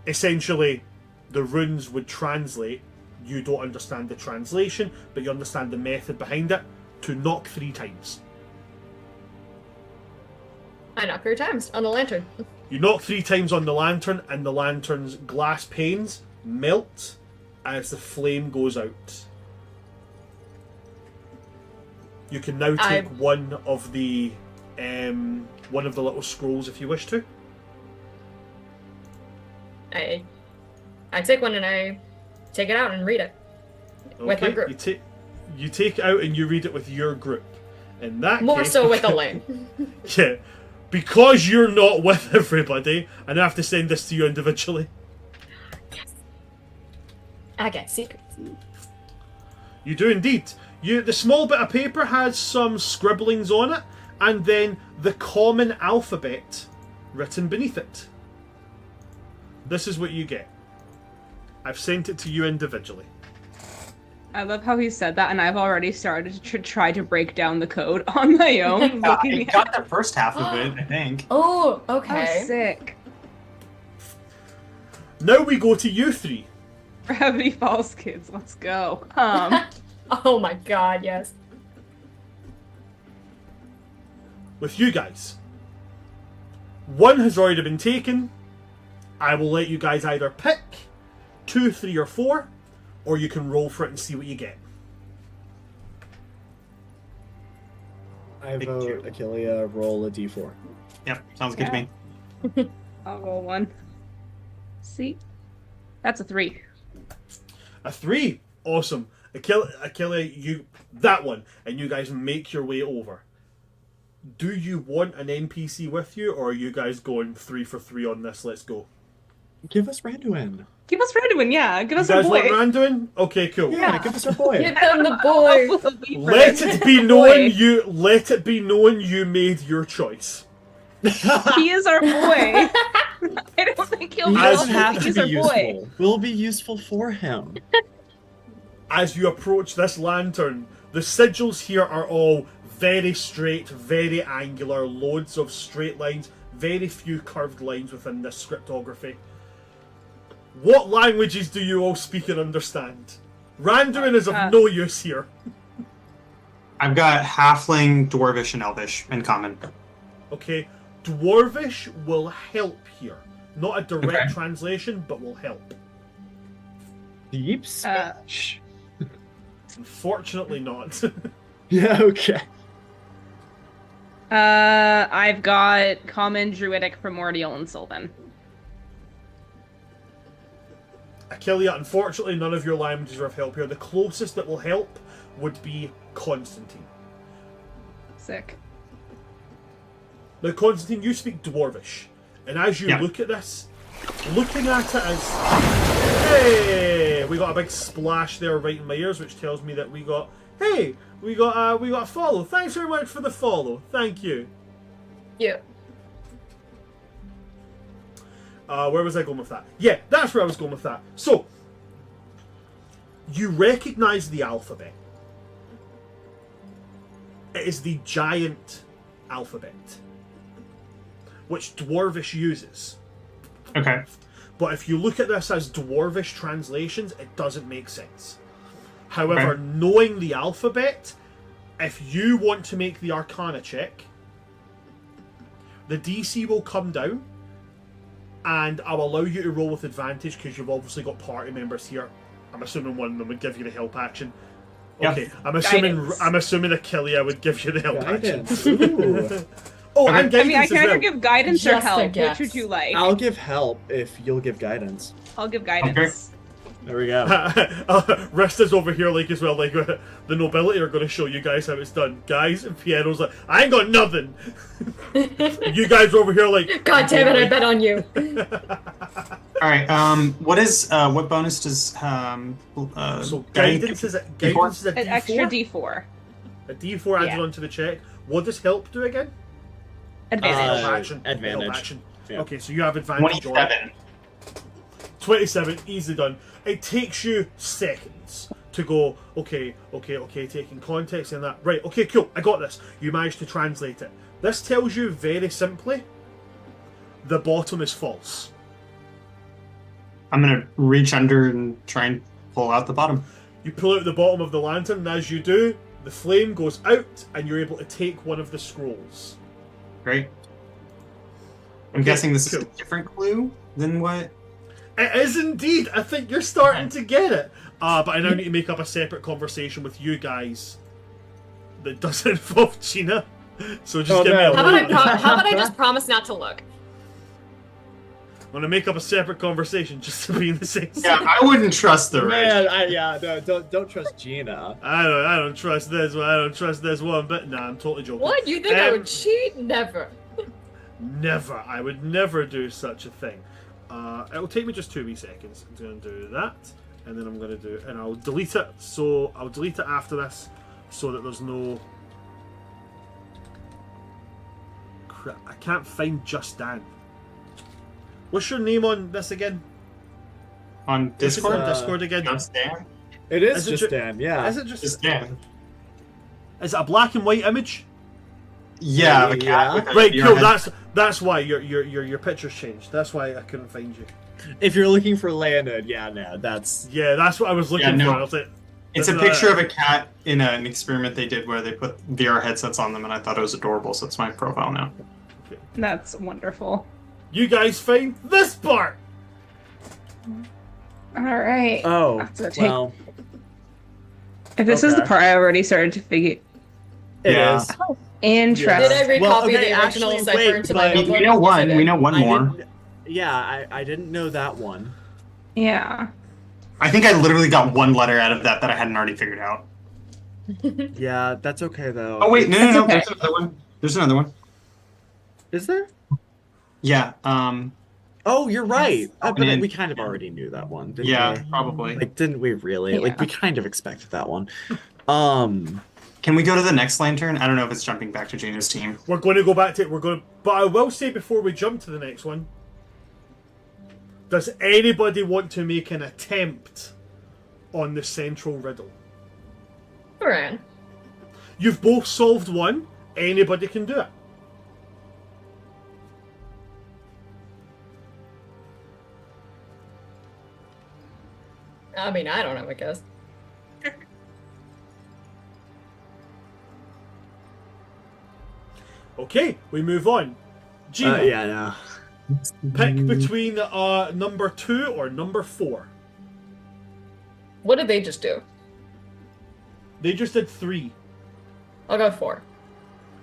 Essentially, the runes would translate. You don't understand the translation, but you understand the method behind it, to knock 3 times. I knock 3 times on the lantern. You knock 3 times on the lantern, and the lantern's glass panes melt as the flame goes out. You can now take one of the little scrolls if you wish to. I take one and I take it out and read it with my group. You take it out and you read it with your group. In that More case, so with Elaine. Yeah, because you're not with everybody, and I have to send this to you individually. Yes. I get secrets. You do indeed. The small bit of paper has some scribblings on it, and then the common alphabet written beneath it. This is what you get. I've sent it to you individually. I love how he said that, and I've already started to try to break down the code on my own. I got the first half of it, I think. Oh, okay. Oh, sick. Now we go to you 3. Gravity Falls kids, let's go. Oh my god, yes. With you guys. 1 has already been taken. I will let you guys either pick 2, 3, or 4, or you can roll for it and see what you get. I vote Achillea roll a d4. Yep, sounds good to me. I'll roll 1. See? That's a 3. A 3. Awesome. Achillea, that one. And you guys make your way over. Do you want an NPC with you, or are you guys going 3 for 3 on this? Let's go. Give us Randuin. Give us Randuin, yeah. Give You us our guys boy. want Randuin? Okay, cool. Yeah, give us our boy. Give them the boy. Let it be known you made your choice. He is our boy. I don't think he'll He be doesn't helpful. have to He's be our useful. boy. We'll be useful for him. As you approach this lantern, the sigils here are all very straight, very angular, loads of straight lines, very few curved lines within this scriptography. What languages do you all speak and understand? Randuin is of no use here. I've got Halfling, Dwarvish, and Elvish in common. Okay, Dwarvish will help here. Not a direct Okay. translation, but will help. Deep Spanish. Unfortunately not. Yeah, okay. I've got Common, Druidic, Primordial, and Sylvan. Achillia, unfortunately none of your languages are of help here. The closest that will help would be Constantine. Sick. Now, Constantine, you speak Dwarvish, and as you Yeah. look at this, looking at it as, hey, we got a big splash there right in my ears, which tells me that we got a follow. Thanks very much for the follow. Thank you. Yeah. Where was I going with that? Yeah, that's where I was going with that. So, you recognize the alphabet. It is the giant alphabet, which Dwarvish uses. Okay. But if you look at this as Dwarvish translations, it doesn't make sense. However, Okay. knowing the alphabet, if you want to make the Arcana check, the DC will come down, and I'll allow you to roll with advantage because you've obviously got party members here. I'm assuming one of them would give you the help action. Yeah. Okay, I'm assuming Guidance. Achillia would give you the help action. Guidance. Ooh. Oh, Okay. and I guidance mean, I as can either well. give guidance or Just a help. Which guess. would you like? I'll give help if you'll give guidance. I'll give guidance. There we go. Rista's over here like as well, like the nobility are going to show you guys how it's done. Guys, and Piero's like, I ain't got nothing. You guys are over here like, God damn it, I bet on you. All right. What bonus does so guidance is a An D4. extra D4. A D4 added Yeah. onto the check. What does help do again? Advantage. Help action. advantage. Help action. Yeah. Okay, so you have advantage on it. 27. 27, easily done. It takes you seconds to go, okay, taking context in that. Right, okay, cool, I got this. You managed to translate it. This tells you very simply, the bottom is false. I'm gonna reach under and try and pull out the bottom. You pull out the bottom of the lantern, and as you do, the flame goes out, and you're able to take one of the scrolls. Great. I'm Okay, guessing this is cool. a different clue than what. It is indeed. I think you're starting to get it. But I now need to make up a separate conversation with you guys that doesn't involve Gina. So just Oh, give me no. a How moment. how about I just promise not to look? I'm gonna make up a separate conversation just to be in the same. Yeah, I wouldn't trust the red. Man, no, don't trust Gina. I don't trust this one. I don't trust this one. But nah, I'm totally joking. What? You think I Um, would cheat? Never. Never. I would never do such a thing. It'll take me just 2 wee seconds. I'm going to do that, and then I'm going to do, and I'll delete it. So I'll delete it after this, so that there's no. Crap! I can't find Just Dan. What's your name on this again? On What's your name Discord? on Discord again. Just Dan? It is Is it just ju- Dan, yeah. Is it just? Just Dan. Is it a black and white image? Yeah, the cat Yeah. with the Right, VR cool. head. That's why your picture's changed. That's why I couldn't find you. If you're looking for Leonid, yeah, no, that's Yeah, that's what I was looking Yeah, no. for. I was like, It's a that's, picture of a cat in an experiment they did where they put VR headsets on them, and I thought it was adorable, so it's my profile now. That's wonderful. You guys find this part. All right. oh So take- well. If this is the okay. part I already started to figure. It Yeah. is. Interesting. Did I recopy Well, okay, the original actually, cipher wait, into my but- notebook? We know Yes, I one. did. We know one I more. didn't- Yeah, I didn't know that one. Yeah. I think I literally got one letter out of that I hadn't already figured out. Yeah, that's okay though. Oh wait, no, That's okay. There's another one. There's another one. Is there? Yeah. Oh, you're right. But in. we kind of already knew that one, didn't Yeah, we? probably. Like, didn't we really? Yeah. Like, we kind of expected that one. Can we go to the next lantern? I don't know if it's jumping back to Gina's team. We're going to go back to it. But I will say before we jump to the next one, does anybody want to make an attempt on the central riddle? Moran. You've both solved one. Anybody can do it. I mean, I don't know, I guess. Okay, we move on. Gina, Yeah, no. pick between number 2 or number 4. What did they just do? They just did 3. I'll go 4.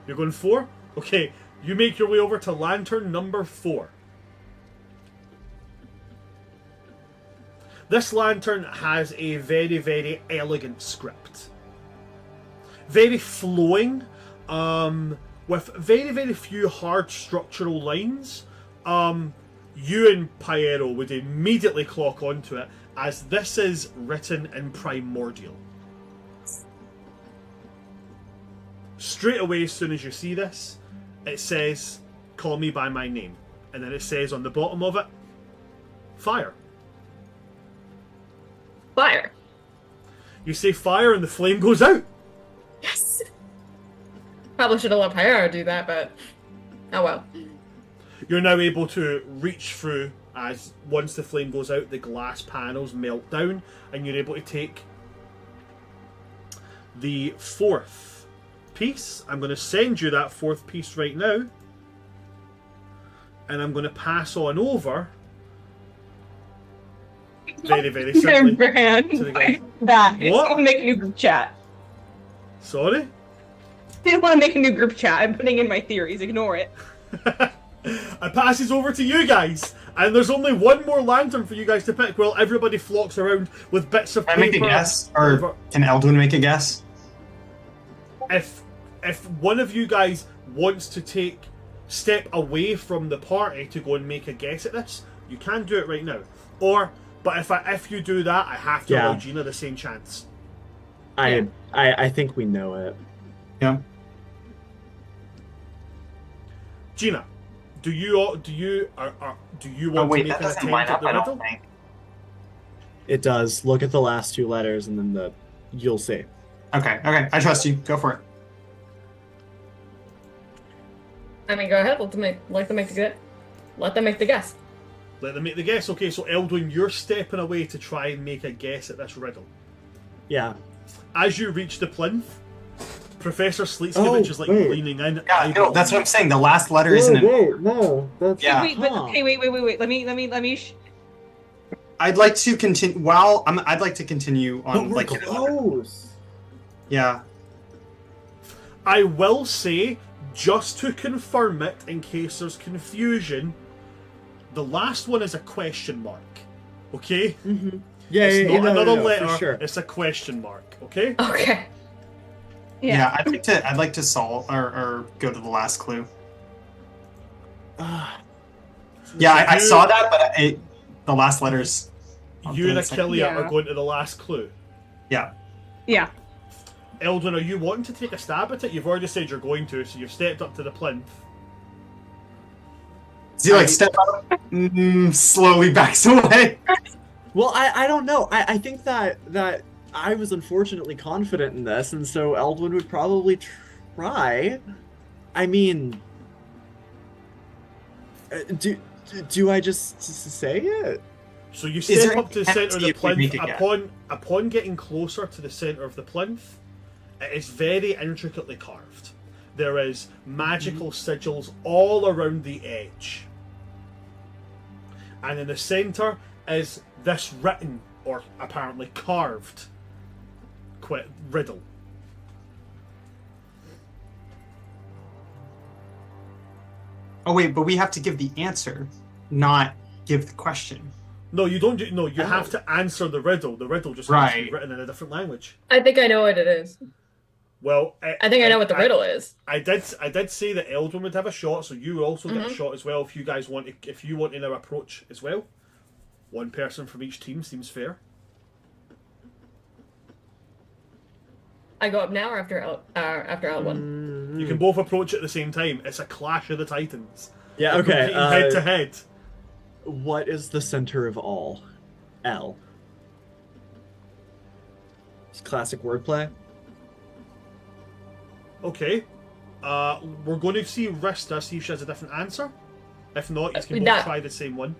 You're going 4? Okay, you make your way over to lantern number 4. This lantern has a very, very elegant script. Very flowing, with very, very few hard structural lines. You and Pyero would immediately clock onto it, as this is written in primordial. Straight away, as soon as you see this, it says, "Call me by my name." And then it says on the bottom of it, "Fire." Fire. You say fire and the flame goes out. Yes. Probably should have let Pyro do that, but oh well. You're now able to reach through, as once the flame goes out, the glass panels melt down, and you're able to take the 4th piece. I'm going to send you that 4th piece right now, and I'm going to pass on over very, very simply Brand. to the guy. That. What? I'll make a new group chat. Sorry? I didn't want to make a new group chat. I'm putting in my theories. Ignore it. I pass it over to you guys, and there's only one more lantern for you guys to pick while everybody flocks around with bits of Can I paper. make a guess? Or can Eldwin make a guess? If one of you guys wants to step away from the party to go and make a guess at this, you can do it right now. But if you do that, I have to allow Gina the same chance. I think we know it. Yeah. Gina, do you want Oh wait, to that make an doesn't line attempt at up, the I riddle? don't think. It does. Look at the last 2 letters, and then you'll see. Okay, I trust you. Go for it. I mean, go ahead. Let them make the guess. Let them make the guess. Let them make the guess. Okay, so Eldwin, you're stepping away to try and make a guess at this riddle. Yeah. As you reach the plinth, Professor Sleetskevich is leaning in. Yeah, no, that's what I'm saying. The last letter isn't it? No. That's... Yeah. Wait, but okay, wait. Let me. I'd like to continue. Well, I'd like to continue on But we're close. Yeah. I will say, just to confirm it, in case there's confusion, the last one is a question mark. Okay? Mm-hmm. Yeah, It's not another letter. For sure. It's a question mark. Okay? Okay. Yeah, I'd like to solve or go to the last clue. Yeah, I saw that, but the last letters. You and Achillia Yeah. are going to the last clue. Yeah. Yeah. Eldon, are you wanting to take a stab at it? You've already said you're going to, so you've stepped up to the plinth. Does he like step up, slowly backs away? Well, I don't know. I think that I was unfortunately confident in this, and so Eldwin would probably try. I mean, do I just say it? So you step there up to the any centre of the if we plinth. make a guess? Upon getting closer to the centre of the plinth, it is very intricately carved. There is magical sigils all around the edge. And in the centre is this written, or apparently carved, riddle. Oh wait, but we have to give the answer, not give the question. No, you don't. No, you have to answer the riddle. The riddle just has to be Right. written in a different language. I think I know what it is. Well, I think I know what the riddle is. I did say that Eldrin would have a shot, so you also get a shot as well if you guys want to, if you want to now approach as well. One person from each team seems fair. I go up now or after L1? You can both approach at the same time. It's a clash of the titans. Yeah, okay. Head to head. What is the center of all? L. It's classic wordplay. Okay. We're going to see Rista, see if she has a different answer. If not, you can both try the same one.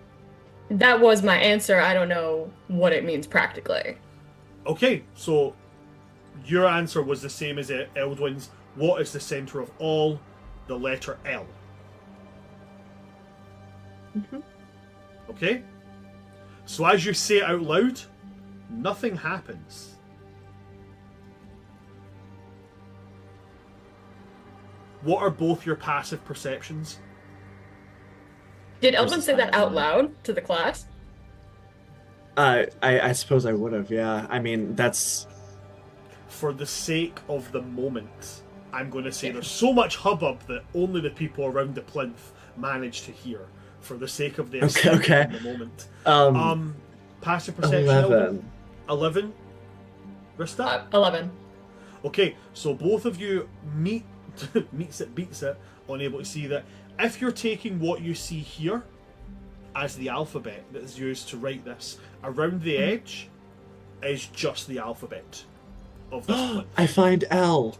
That was my answer. I don't know what it means practically. Okay, so your answer was the same as Eldwin's. What is the center of all? The letter L. Okay? So as you say it out loud, nothing happens. What are both your passive perceptions? Did Elvin say that out loud to the class? I suppose I would have, yeah. I mean, that's... For the sake of the moment, I'm going to say there's so much hubbub that only the people around the plinth manage to hear. For the sake of the okay. the moment. Passive 11. perception. 11. Rista? 11. Okay, so both of you meets it, beats it, unable to see that. If you're taking what you see here as the alphabet that is used to write this, around the edge is just the alphabet of this plinth. I find L.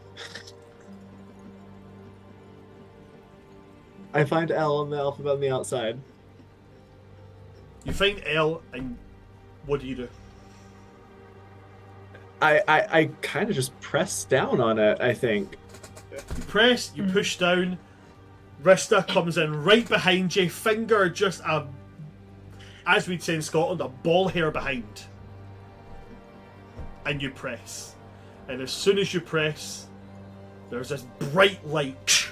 I find L on the alphabet on the outside. You find L, and what do you do? I kind of just press down on it, I think. You press, you push down, Rista comes in right behind you, finger just as we'd say in Scotland, a ball hair behind. And you press. And as soon as you press, there's this bright light,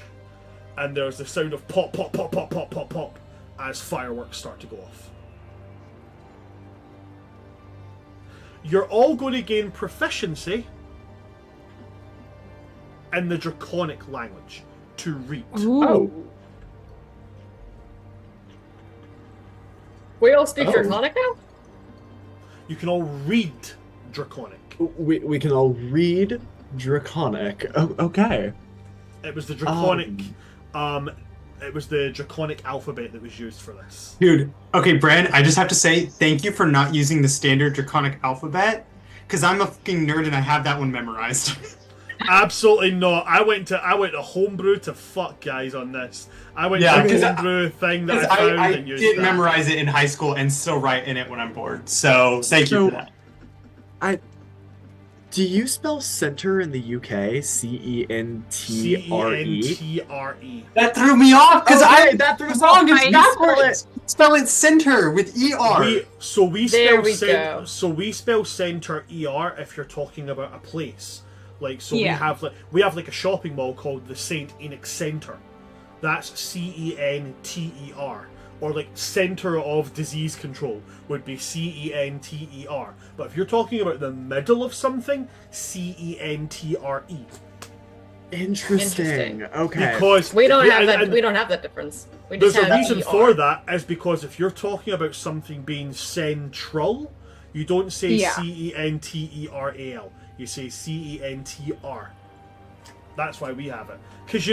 and there's the sound of pop, pop, pop, pop, pop, pop, pop, as fireworks start to go off. You're all going to gain proficiency in the Draconic language to read. Ooh. Oh. We all speak Draconic now? You can all read Draconic. We can all read Draconic. Oh, okay. It was the Draconic it was the Draconic alphabet that was used for this. Dude, okay, Brad, I just have to say thank you for not using the standard Draconic alphabet, because I'm a fucking nerd and I have that one memorized. Absolutely not. I went to homebrew to fuck guys on this. I went to a homebrew thing that I found and used did that. memorize it in high school and still write in it when I'm bored. So thank you for that. Do you spell center in the UK? Centre? Centre. That threw me off because that threw us wrong. off. It's backwards. Spell it center with ER. We spell center ER if you're talking about a place. Like we have like a shopping mall called the Saint Enoch Centre. That's CENTER. Or like Center of Disease Control would be CENTER. But if you're talking about the middle of something, CENTRE. Interesting. Okay. Because we don't have that. We don't have that difference. We just there's a have reason ER. for that is because if you're talking about something being central, you don't say CENTERAL. You say CENTR. That's why we have it. Because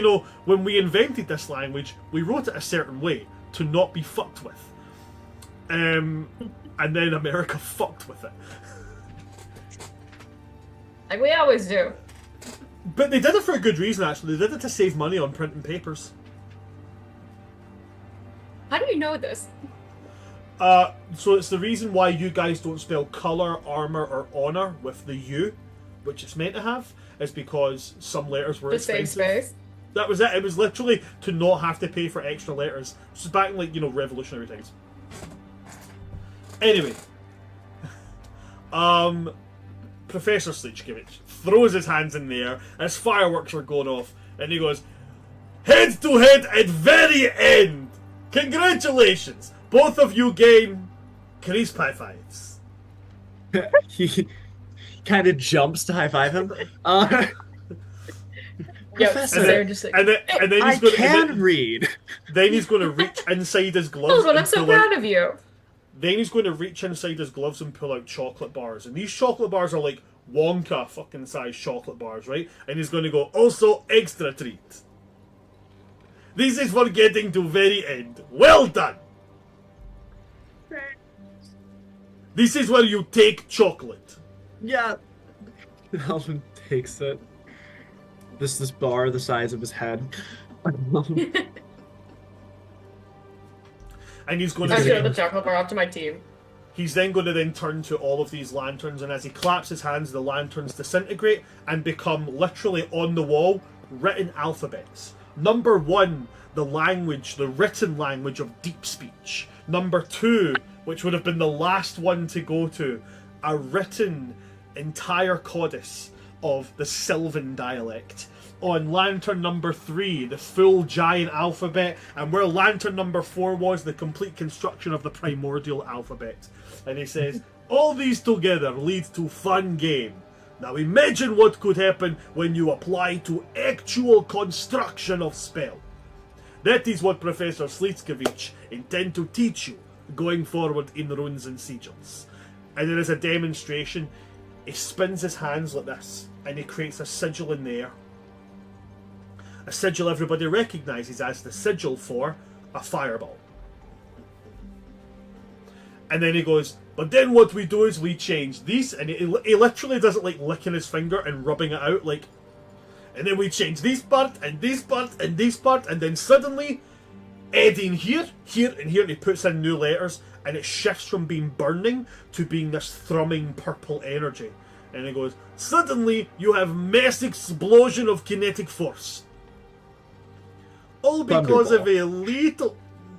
when we invented this language, we wrote it a certain way to not be fucked with. And then America fucked with it. Like we always do. But they did it for a good reason, actually. They did it to save money on printing papers. How do you know this? So it's the reason why you guys don't spell colour, armour, or honour with the U, which it's meant to have, is because some letters were The same expensive. space. That was it. It was literally to not have to pay for extra letters. This is back in revolutionary times. Anyway, Professor Slichkovich throws his hands in the air as fireworks are going off, and he goes, "Head to head at very end. Congratulations, both of you gain crisp high fives." He kind of jumps to high five him. Yeah, Professor, they're just like, And then I he's going can read. then he's going to reach inside his gloves. Hold on, and I'm so pull out- proud of you. Then he's going to reach inside his gloves and pull out chocolate bars. And these chocolate bars are like Wonka fucking size chocolate bars, right? And he's going to go, also extra treat. This is for getting to very end. Well done. This is where you take chocolate. Yeah. Alvin takes it. This bar the size of his head. And he's going I to should have the chocolate bar off to my team. He's then going to then turn to all of these lanterns, and as he claps his hands, the lanterns disintegrate and become literally on the wall written alphabets. Number 1, the language, the written language of deep speech. Number 2, which would have been the last one to go to, a written entire codice of the Sylvan dialect. On lantern number 3, the full giant alphabet, and where lantern number 4 was, the complete construction of the primordial alphabet. And he says, all these together lead to fun game. Now imagine what could happen when you apply to actual construction of spell. That is what Professor Slitskevich intend to teach you going forward in runes and sigils. And there is a demonstration. He spins his hands like this, and he creates a sigil in the air. A sigil everybody recognises as the sigil for a fireball. And then he goes, but then what we do is we change these, and he literally does it like licking his finger and rubbing it out, like, and then we change this part, and this part, and this part, and then suddenly, adding here, here, and here, and he puts in new letters, and it shifts from being burning to being this thrumming purple energy. And he goes, suddenly you have mass explosion of kinetic force. All because of a little...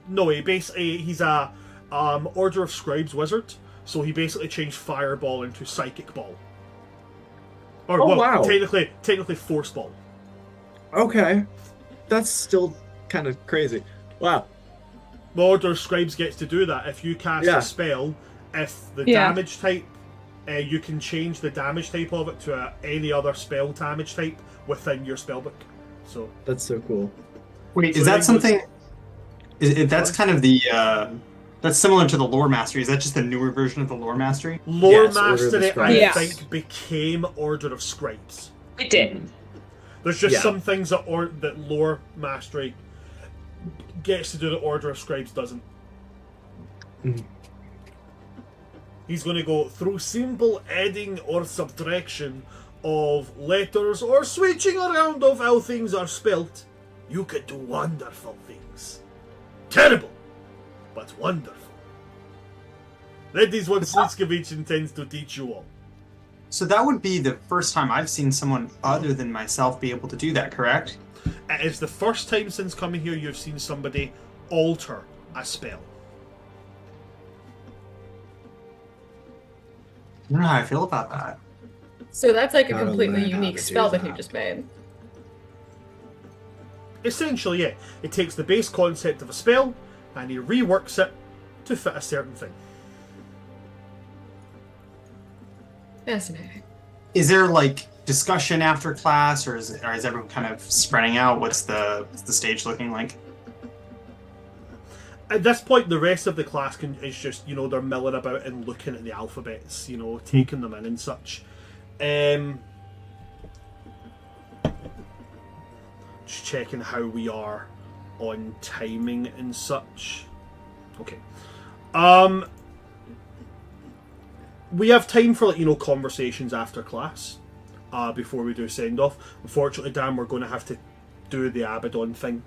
No, he's a Order of Scribes wizard, so he basically changed Fireball into Psychic Ball. Or, wow. Technically Force Ball. Okay. That's still kind of crazy. Wow. The Order of Scribes gets to do that. If you cast a spell, if the damage type, you can change the damage type of it to any other spell damage type within your spellbook. So that's so cool. Wait, is that something? That's kind of the. That's similar to the Lore Mastery. Is that just a newer version of the Lore Mastery? Lore Yes, Order of the Mastery, Scribes. I think, became Order of Scribes. It did. There's just some things that Lore Mastery gets to do that Order of Scribes doesn't. Mhm. He's going to go through simple adding or subtraction of letters or switching around of how things are spelt. You could do wonderful things. Terrible, but wonderful. That is what Slitskevich intends to teach you all. So that would be the first time I've seen someone other than myself be able to do that, correct? It is the first time since coming here you've seen somebody alter a spell. I don't know how I feel about that. So that's like a Gotta completely learn how unique to do spell that he that. just made. Essentially, yeah. It takes the base concept of a spell and he reworks it to fit a certain thing. Fascinating. Is there like discussion after class, or is everyone kind of spreading out? What's the stage looking like? At this point, the rest of the class is just, they're milling about and looking at the alphabets, taking them in and such. Just checking how we are on timing and such. Okay. We have time for conversations after class, before we do send off. Unfortunately, Dan, we're going to have to do the Abaddon thing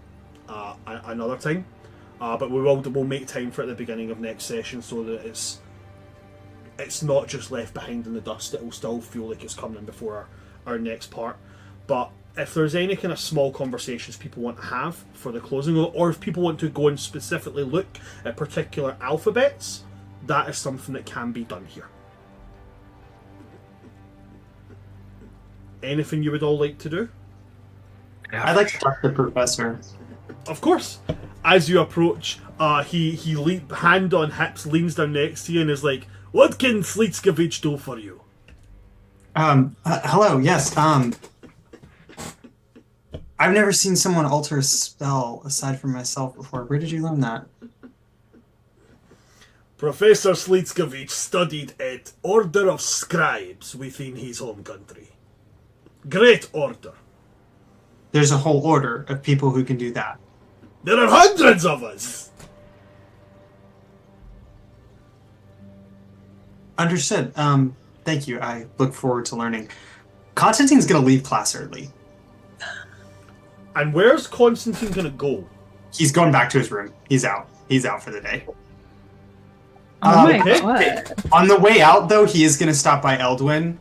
another time. But we'll make time for it at the beginning of next session so that it's not just left behind in the dust. It will still feel like it's coming before our next part. But if there's any kind of small conversations people want to have for the closing, or if people want to go and specifically look at particular alphabets, that is something that can be done here. Anything you would all like to do? I'd like to talk to the professor. Of course. As you approach, he hand on hips, leans down next to you and is like, "What can Slitskevich do for you?" Hello. Yes. I've never seen someone alter a spell aside from myself before. Where did you learn that? Professor Slitskevich studied at Order of Scribes within his home country. Great order. There's a whole order of people who can do that. There are hundreds of us. Understood. Thank you. I look forward to learning. Constantine's gonna leave class early. And where's Constantine gonna go? He's going back to his room. He's out. He's out for the day. Oh my okay. god. On the way out, though, he is gonna stop by Eldwin.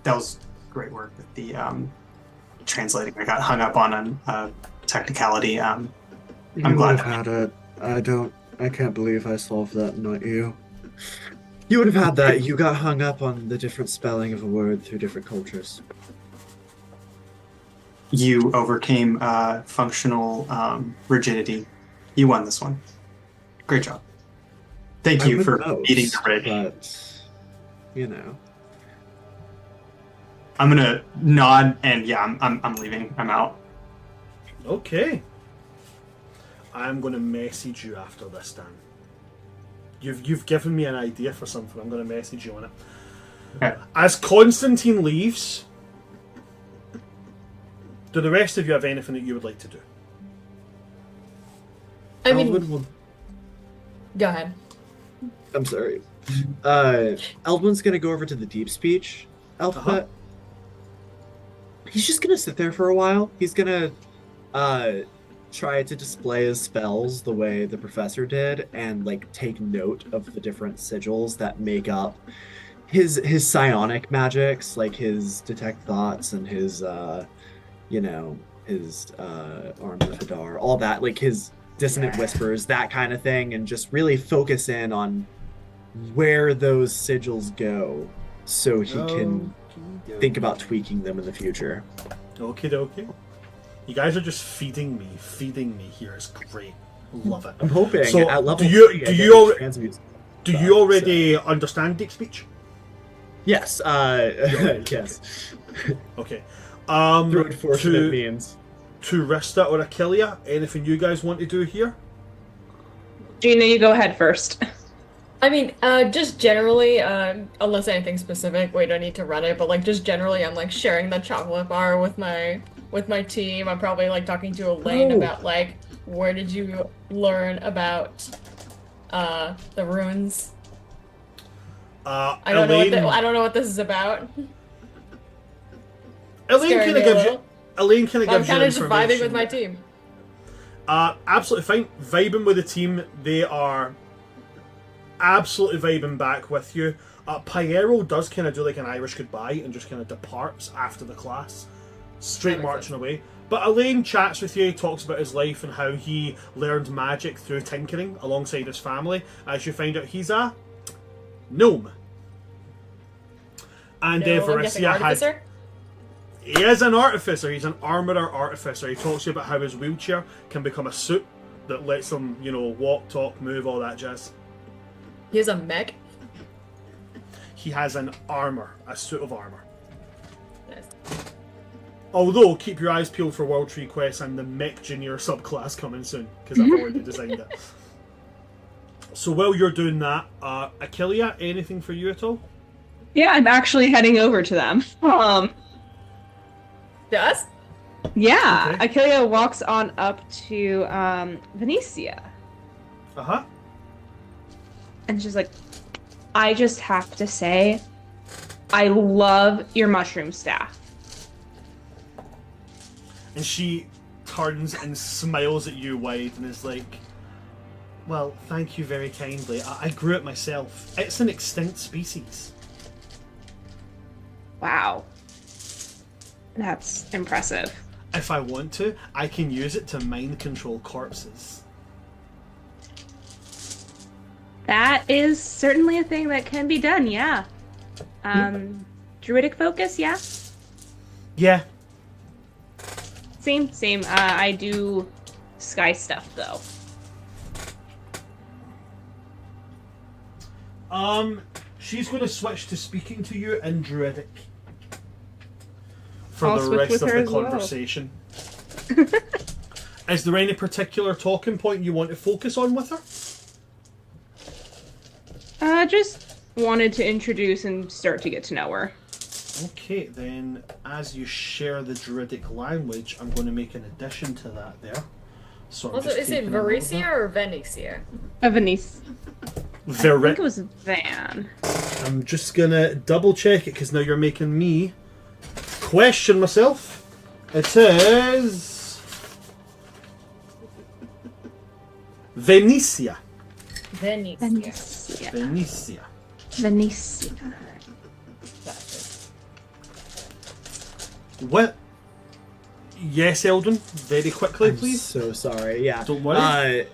That was great work with the translating. I got hung up on a technicality. I'm glad. Had it. I can't believe I solved that, not you. You would have had that. You got hung up on the different spelling of a word through different cultures. You overcame functional rigidity. You won this one. Great job. Thank you for beating the bridge. But, you know. I'm gonna nod and yeah, I'm leaving. I'm out. Okay. I'm gonna message you after this, Dan. You've given me an idea for something. I'm gonna message you on it. Okay. As Constantine leaves, do the rest of you have anything that you would like to do? I mean, Eldwin will... go ahead. I'm sorry. Eldwin's gonna go over to the deep speech alphabet. He's just gonna sit there for a while. He's gonna try to display his spells the way the professor did, and like take note of the different sigils that make up his psionic magics, like his detect thoughts and his his arms of Hadar, all that, like his dissonant whispers, that kind of thing, and just really focus in on where those sigils go so he can think about tweaking them in the future. Okay. You guys are just feeding me here. It's great. Love it. I'm hoping So, at level do you 3, I you get al- transmute do stuff, you already so- understand deep speech? Yes, yes. Okay. Through unfortunate to means. Rista or Achillia, anything you guys want to do here? Gina, you go ahead first. I mean, just generally, unless anything specific, we don't need to run it, but like just generally, I'm like sharing the chocolate bar with my team. I'm probably like talking to Elaine about like where did you learn about the runes? I don't know what this is about. Elaine kind of gives you. Elaine kind of I'm gives you kind of just vibing information. with my team. Absolutely fine. Vibing with the team. They are absolutely vibing back with you. Pyero does kind of do like an Irish goodbye and just kind of departs after the class, straight marching away. But Elaine chats with you, talks about his life and how he learned magic through tinkering alongside his family. As you find out, he's a gnome. And No, I'm guessing artificer? He is an artificer. He's an armourer artificer. He talks to you about how his wheelchair can become a suit that lets him, walk, talk, move, all that jazz. He has a mech. He has an armour, a suit of armour. Nice. Although, keep your eyes peeled for World Tree Quest and the Mech Junior subclass coming soon, because I've already designed it. So while you're doing that, Achillia, anything for you at all? Yeah, I'm actually heading over to them. Yes? Yeah, Okay. Achillia walks on up to Venetia. Uh-huh. And she's like, I just have to say, I love your mushroom staff. And she turns and smiles at you wide and is like, well, thank you very kindly. I grew it myself. It's an extinct species. Wow. That's impressive. If I want to, I can use it to mind control corpses. That is certainly a thing that can be done, yeah. Druidic focus, yeah? Yeah. Same. I do sky stuff, though. She's going to switch to speaking to you in Druidic. for I'll the switch rest with of her the as well. conversation. Is there any particular talking point you want to focus on with her? Just wanted to introduce and start to get to know her. Okay, then as you share the Druidic language, I'm going to make an addition to that there. So I'm Also, just is it taking a note of Varicia that. or Venecia? A Venice. I think it was Van. I'm just going to double check it because now you're making me question myself. It is Venecia. Venecia. Venecia. Venecia. What? Yes, Eldon. Very quickly, I'm please. so sorry. Yeah. Don't worry.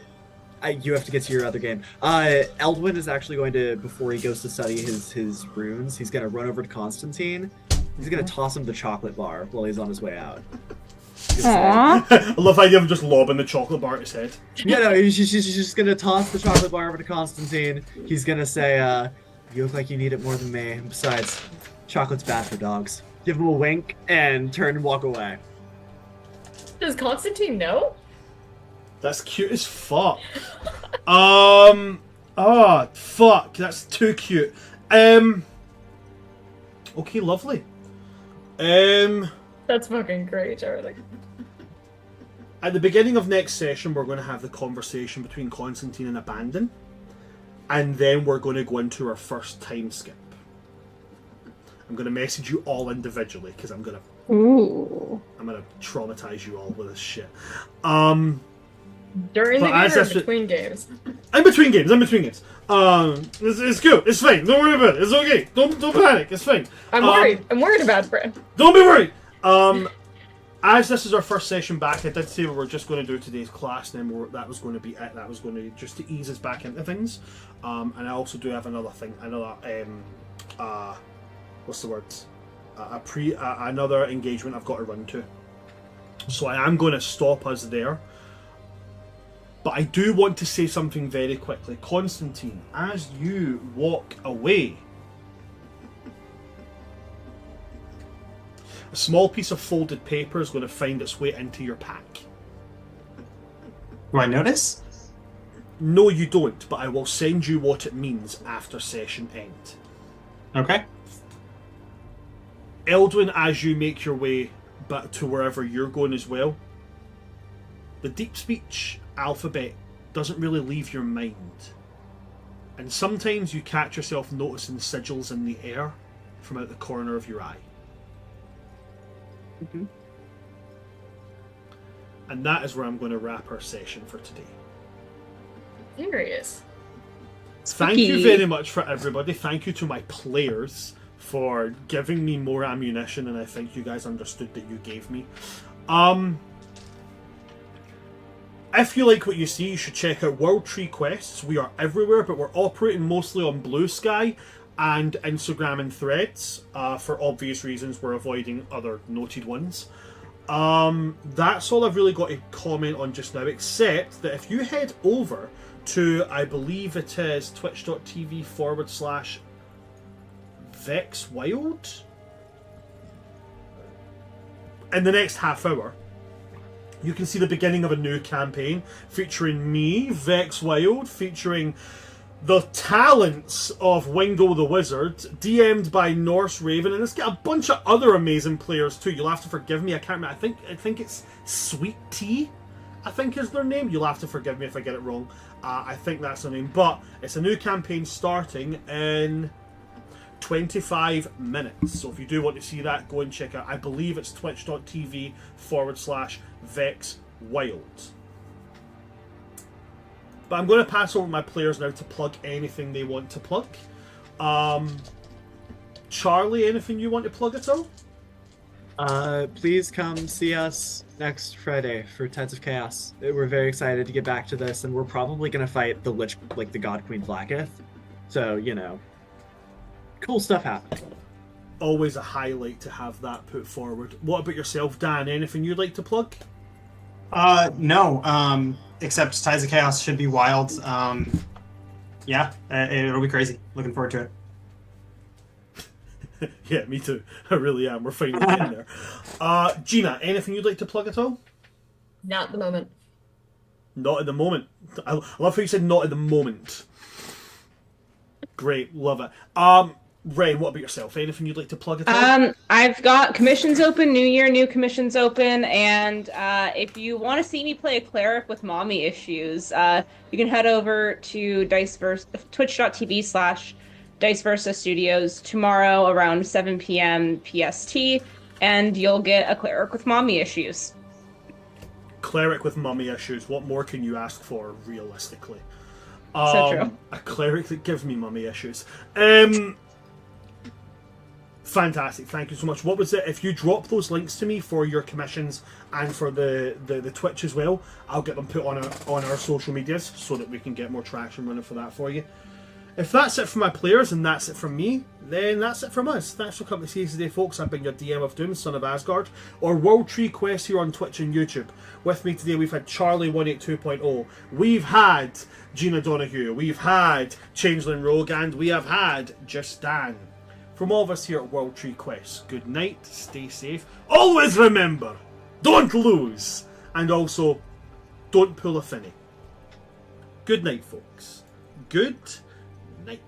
You have to get to your other game. Eldwin is actually going to, before he goes to study his runes, he's going to run over to Constantine. He's going to toss him the chocolate bar while he's on his way out. Aww. I love how you're just lobbing the chocolate bar at his head. Yeah, no, he's just going to toss the chocolate bar over to Constantine. He's going to say, you look like you need it more than me. Besides, chocolate's bad for dogs. Give him a wink and turn and walk away. Does Constantine know? That's cute as fuck. Fuck. That's too cute. Okay, lovely. That's fucking great, Charlie. At the beginning of next session, we're going to have the conversation between Constantine and Abandon. And then we're going to go into our first time skip. I'm going to message you all individually because I'm going to traumatize you all with this shit. During the But game or between games? In between games. It's good. It's fine. Don't worry about it. It's okay. Don't panic. It's fine. I'm worried. I'm worried about Bryn. Don't be worried. As this is our first session back, I did say we were just going to do today's class, and then that was going to be it. That was going to just to ease us back into things. And I also do have another thing, what's the word? Another engagement I've got to run to. So I am going to stop us there. But I do want to say something very quickly. Constantine, as you walk away, a small piece of folded paper is going to find its way into your pack. Do I notice? No, you don't, but I will send you what it means after session end. Okay. Eldwin, as you make your way back to wherever you're going as well, the deep speech alphabet doesn't really leave your mind. And sometimes you catch yourself noticing sigils in the air from out the corner of your eye. Mm-hmm. And that is where I'm going to wrap our session for today. Furious. Thank you very much for everybody. Thank you to my players for giving me more ammunition than I think you guys understood that you gave me. If you like what you see, you should check out World Tree Quests. We are everywhere, but we're operating mostly on Blue Sky and Instagram and Threads. For obvious reasons, we're avoiding other noted ones. That's all I've really got to comment on just now, except that if you head over to, I believe it is twitch.tv/VexWild in the next half hour, you can see the beginning of a new campaign featuring me, Vex Wild, featuring the talents of Wingo the Wizard, DM'd by Norse Raven, and it's got a bunch of other amazing players too. You'll have to forgive me, I can't remember. I think it's Sweet Tea, I think is their name. You'll have to forgive me if I get it wrong. I think that's the name, but it's a new campaign starting in 25 minutes. So if you do want to see that, go and check out. I believe it's twitch.tv/VexWild. But I'm going to pass over my players now to plug anything they want to plug. Charlie, anything you want to plug at all? Please come see us next Friday for Tides of Chaos. We're very excited to get back to this, and we're probably going to fight the Lich, like the God Queen Blacketh. So, you know, cool stuff happening. Always a highlight to have that put forward. What about yourself, Dan? Anything you'd like to plug? No. Except Tides of Chaos should be wild. Yeah, it'll be crazy. Looking forward to it. Yeah, me too. I really am. We're finally getting there. Gina, anything you'd like to plug at all? Not at the moment. Not at the moment. I love how you said not at the moment. Great, love it. Ray, what about yourself? Anything you'd like to plug at all? I've got commissions open, New Year, new commissions open, and if you want to see me play a cleric with mommy issues, you can head over to twitch.tv/Dice Studios tomorrow around 7 p.m. PST, and you'll get a cleric with mommy issues. Cleric with mummy issues. What more can you ask for, realistically? So true. A cleric that gives me mummy issues. Fantastic, thank you so much. What was it? If you drop those links to me for your commissions and for the Twitch as well, I'll get them put on our social medias so that we can get more traction running for that for you. If that's it for my players and that's it from me, then that's it from us. Thanks for coming to see us today, folks. I've been your DM of Doom, Son of Asgard, or World Tree Quest here on Twitch and YouTube. With me today, we've had Charlie182.0, we've had Gina Donahue, we've had Changeling Rogue, and we have had Just Dan. From all of us here at World Tree Quest, good night, stay safe, always remember, don't lose, and also, don't pull a finny. Good night, folks. Good night.